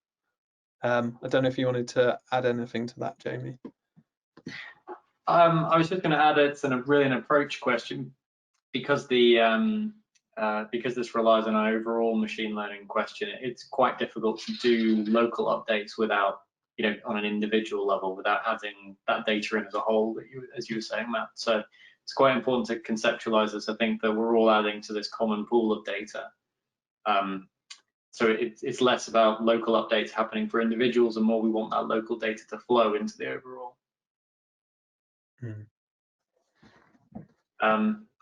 I don't know if you wanted to add anything to that, Jamie. I was just going to add it's really an approach question, because because this relies on an overall machine learning question. It's quite difficult to do local updates without, on an individual level, without adding that data in as a whole, as you were saying, Matt. So it's quite important to conceptualize this. I think that we're all adding to this common pool of data. So it's less about local updates happening for individuals and more we want that local data to flow into the overall.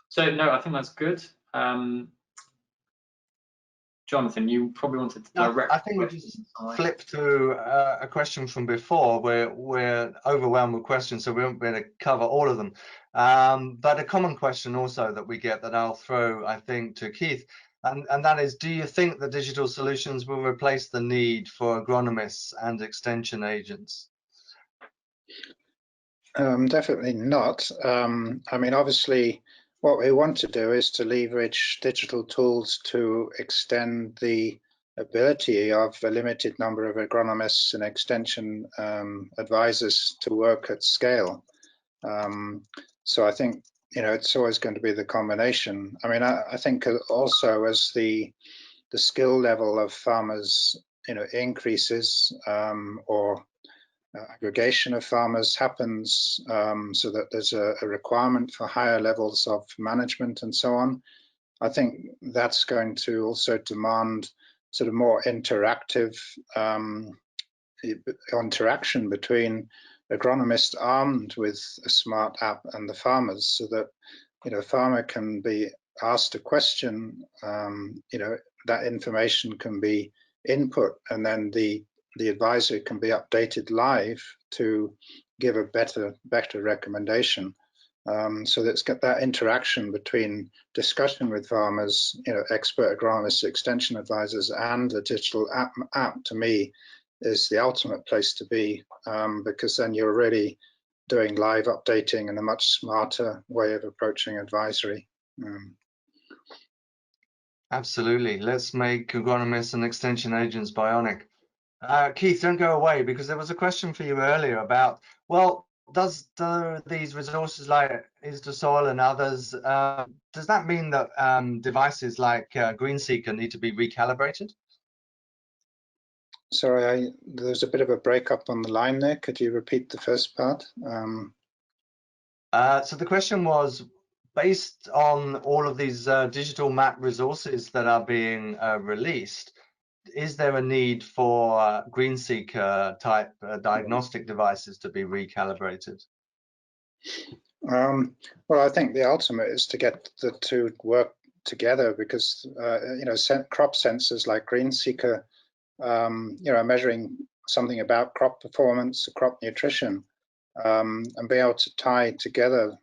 So no, I think that's good. Jonathan, you probably wanted to direct. I think we just flip to a question from before. We're overwhelmed with questions, so we won't be able to cover all of them. But a common question also that we get that I'll throw, I think, to Keith, and that is, do you think the digital solutions will replace the need for agronomists and extension agents? Definitely not. I mean, obviously, what we want to do is to leverage digital tools to extend the ability of a limited number of agronomists and extension advisors to work at scale. So I think, it's always going to be the combination. I mean, I think also as the skill level of farmers, increases, or aggregation of farmers happens, so that there's a requirement for higher levels of management and so on. I think that's going to also demand sort of more interactive interaction between agronomists armed with a smart app and the farmers, so that a farmer can be asked a question, that information can be input, and then the advisor can be updated live to give a better recommendation. So let's get that interaction between discussion with farmers, expert agronomists, extension advisors, and a digital app to me is the ultimate place to be, because then you're really doing live updating in a much smarter way of approaching advisory. Absolutely. Let's make agronomists and extension agents bionic. Keith, don't go away, because there was a question for you earlier about, well, do these resources like iSDAsoil and others, does that mean that devices like GreenSeeker need to be recalibrated? Sorry, there's a bit of a breakup on the line there. Could you repeat the first part? So the question was, based on all of these digital map resources that are being released, is there a need for GreenSeeker type diagnostic devices to be recalibrated? Well, I think the ultimate is to get the two work together, because crop sensors like GreenSeeker, are measuring something about crop performance, crop nutrition, and be able to tie together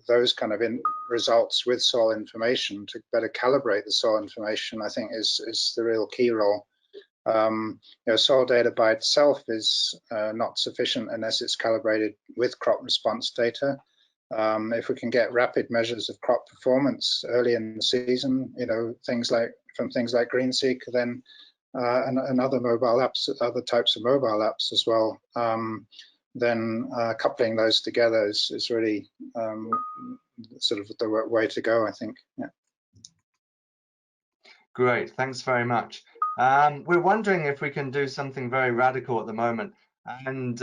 those kind of results with soil information to better calibrate the soil information, I think is the real key role. Soil data by itself is not sufficient unless it's calibrated with crop response data. If we can get rapid measures of crop performance early in the season, things like GreenSeeker, then and other mobile apps, other types of mobile apps as well, then coupling those together is really sort of the way to go, I think. Yeah. Great, thanks very much. We're wondering if we can do something very radical at the moment, and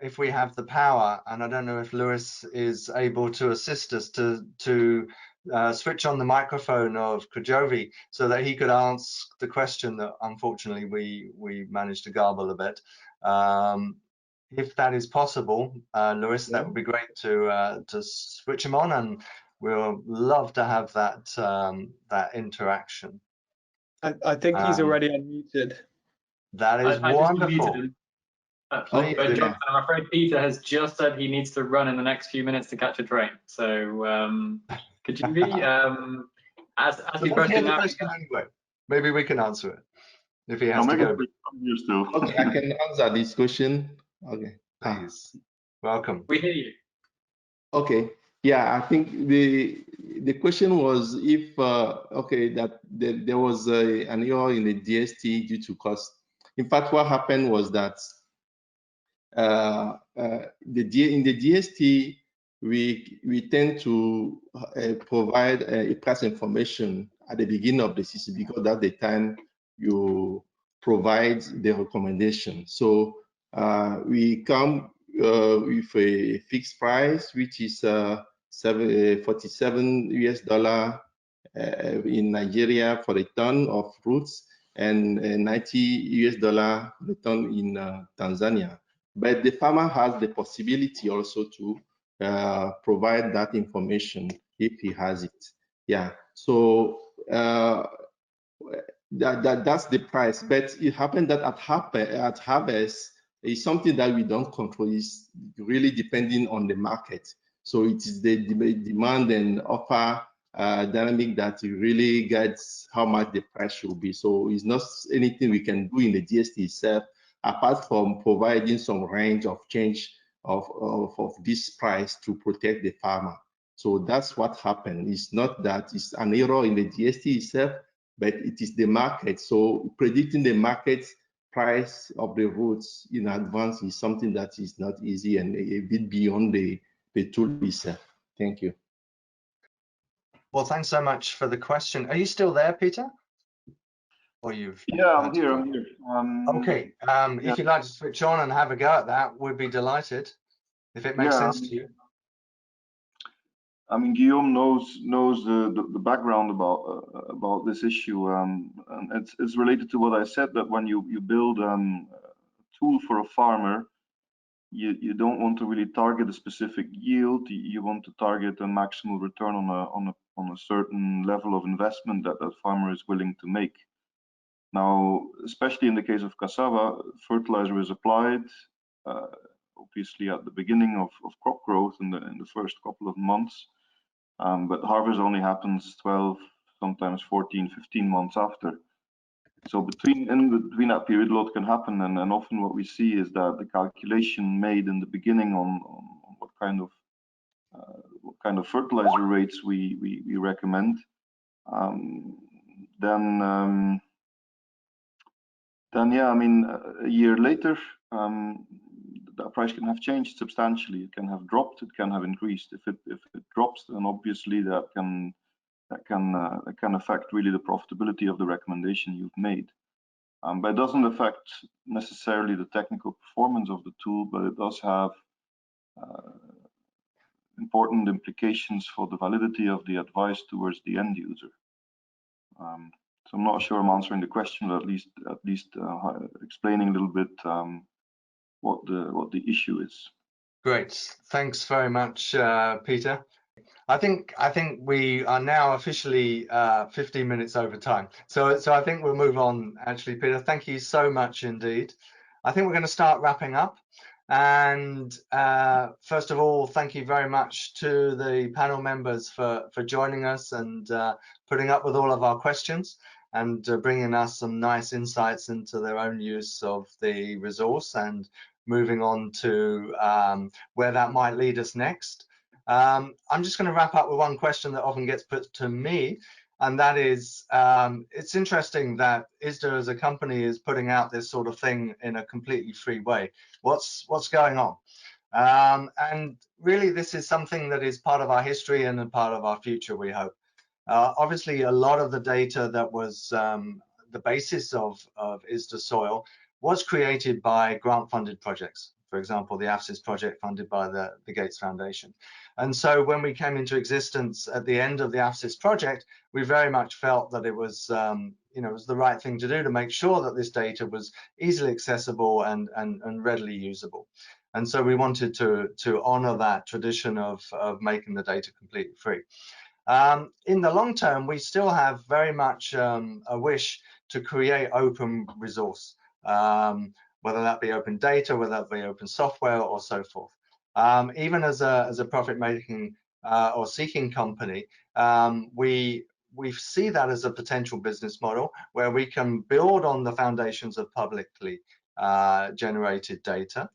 if we have the power, and I don't know if Lewis is able to assist us to switch on the microphone of Kajovi so that he could ask the question that unfortunately we managed to garble a bit. If that is possible, Lewis, that would be great to switch him on, and we'll love to have that that interaction. I think he's already unmuted. That is I just unmuted wonderful. him. Please But do. Jonathan, I'm afraid Pieter has just said he needs to run in the next few minutes to catch a train. So could you be as he's Let's hear rushing the out? question anyway. Maybe we can answer it if he has I'll to make go. it here still. Okay, I can answer this question. Okay. Please, welcome. We hear you. Okay. Yeah, I think the question was if okay that there was an error in the DST due to cost. In fact, what happened was that in the DST we tend to provide a price information at the beginning of the season because that's the time you provide the recommendation. So we come with a fixed price, which is $47 in Nigeria for a ton of fruits, and $90 per ton in Tanzania. But the farmer has the possibility also to provide that information if he has it. Yeah. So that's the price. But it happened that at harvest is something that we don't control. It's really depending on the market. So it is the demand and offer dynamic that really guides how much the price should be. So it's not anything we can do in the DST itself, apart from providing some range of change of this price to protect the farmer. So that's what happened. It's not that it's an error in the DST itself, but it is the market. So predicting the market price of the routes in advance is something that is not easy and a bit beyond the tool itself. Thank you. Well, thanks so much for the question. Are you still there, Pieter? Or you've Yeah, I'm here. I'm here. Okay. If you'd like to switch on and have a go at that, we'd be delighted. If it makes sense to you. I mean, Guillaume knows the background about this issue, and it's related to what I said, that when you build a tool for a farmer, you don't want to really target a specific yield. You want to target a maximal return on a certain level of investment that farmer is willing to make. Now, especially in the case of cassava, fertilizer is applied obviously at the beginning of crop growth in the first couple of months. But harvest only happens 12, sometimes 14, 15 months after. So between that period, a lot can happen, and often what we see is that the calculation made in the beginning on what kind of fertilizer rates we recommend, then yeah, I mean, a year later, that price can have changed substantially. It can have dropped, it can have increased. If it drops, then obviously that can affect really the profitability of the recommendation you've made. But it doesn't affect necessarily the technical performance of the tool, but it does have important implications for the validity of the advice towards the end user. So I'm not sure I'm answering the question, but at least explaining a little bit what the issue is. Great, thanks very much, Pieter. I think we are now officially 15 minutes over time. So I think we'll move on. Actually, Pieter, thank you so much indeed. I think we're going to start wrapping up. And first of all, thank you very much to the panel members for joining us and putting up with all of our questions and bringing us some nice insights into their own use of the resource and moving on to where that might lead us next. I'm just going to wrap up with one question that often gets put to me, and that is, it's interesting that ISDA as a company is putting out this sort of thing in a completely free way. What's going on? And really, this is something that is part of our history and a part of our future, we hope. Obviously, a lot of the data that was the basis of iSDAsoil was created by grant-funded projects. For example, the AFCIS project funded by the Gates Foundation. And so when we came into existence at the end of the AFCIS project, we very much felt that it was, it was the right thing to do to make sure that this data was easily accessible and readily usable. And so we wanted to honor that tradition of making the data completely free. In the long term, we still have very much a wish to create open resource, whether that be open data, whether that be open software, or so forth. Even as a profit-making or seeking company, we see that as a potential business model where we can build on the foundations of publicly generated data.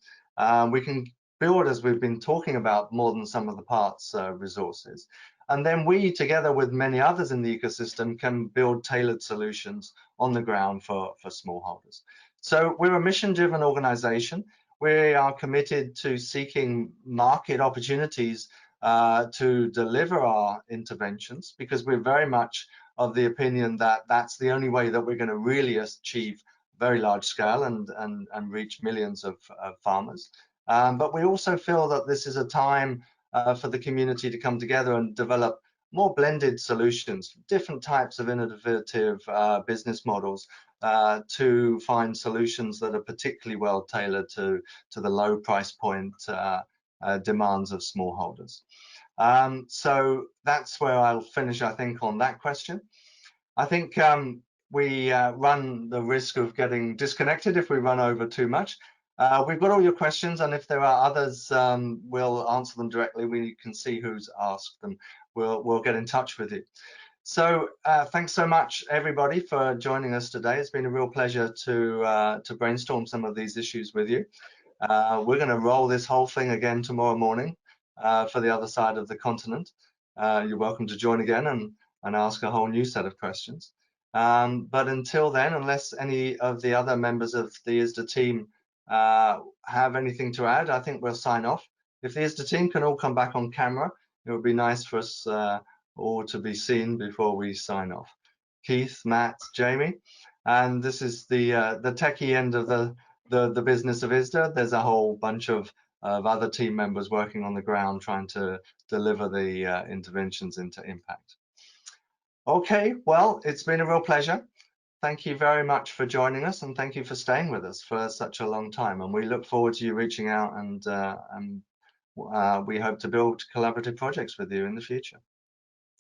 We can build, as we've been talking about, more than sum of the parts resources. And then we, together with many others in the ecosystem, can build tailored solutions on the ground for smallholders. So we're a mission-driven organization. We are committed to seeking market opportunities to deliver our interventions, because we're very much of the opinion that that's the only way that we're going to really achieve very large scale and reach millions of farmers. But we also feel that this is a time for the community to come together and develop more blended solutions, different types of innovative business models to find solutions that are particularly well tailored to the low price point demands of smallholders. So that's where I'll finish, I think, on that question. I think we run the risk of getting disconnected if we run over too much. We've got all your questions, and if there are others, we'll answer them directly. We can see who's asked them. We'll get in touch with you. So thanks so much, everybody, for joining us today. It's been a real pleasure to brainstorm some of these issues with you. We're going to roll this whole thing again tomorrow morning for the other side of the continent. You're welcome to join again and ask a whole new set of questions. But until then, unless any of the other members of the ISDA team have anything to add, I think we'll sign off. If the ISDA team can all come back on camera, it would be nice for us all to be seen before we sign off. Keith, Matt, Jamie, and this is the techie end of the business of ISDA. There's a whole bunch of other team members working on the ground trying to deliver the interventions into impact. Okay, well, it's been a real pleasure. Thank you very much for joining us, and thank you for staying with us for such a long time. And we look forward to you reaching out, and we hope to build collaborative projects with you in the future.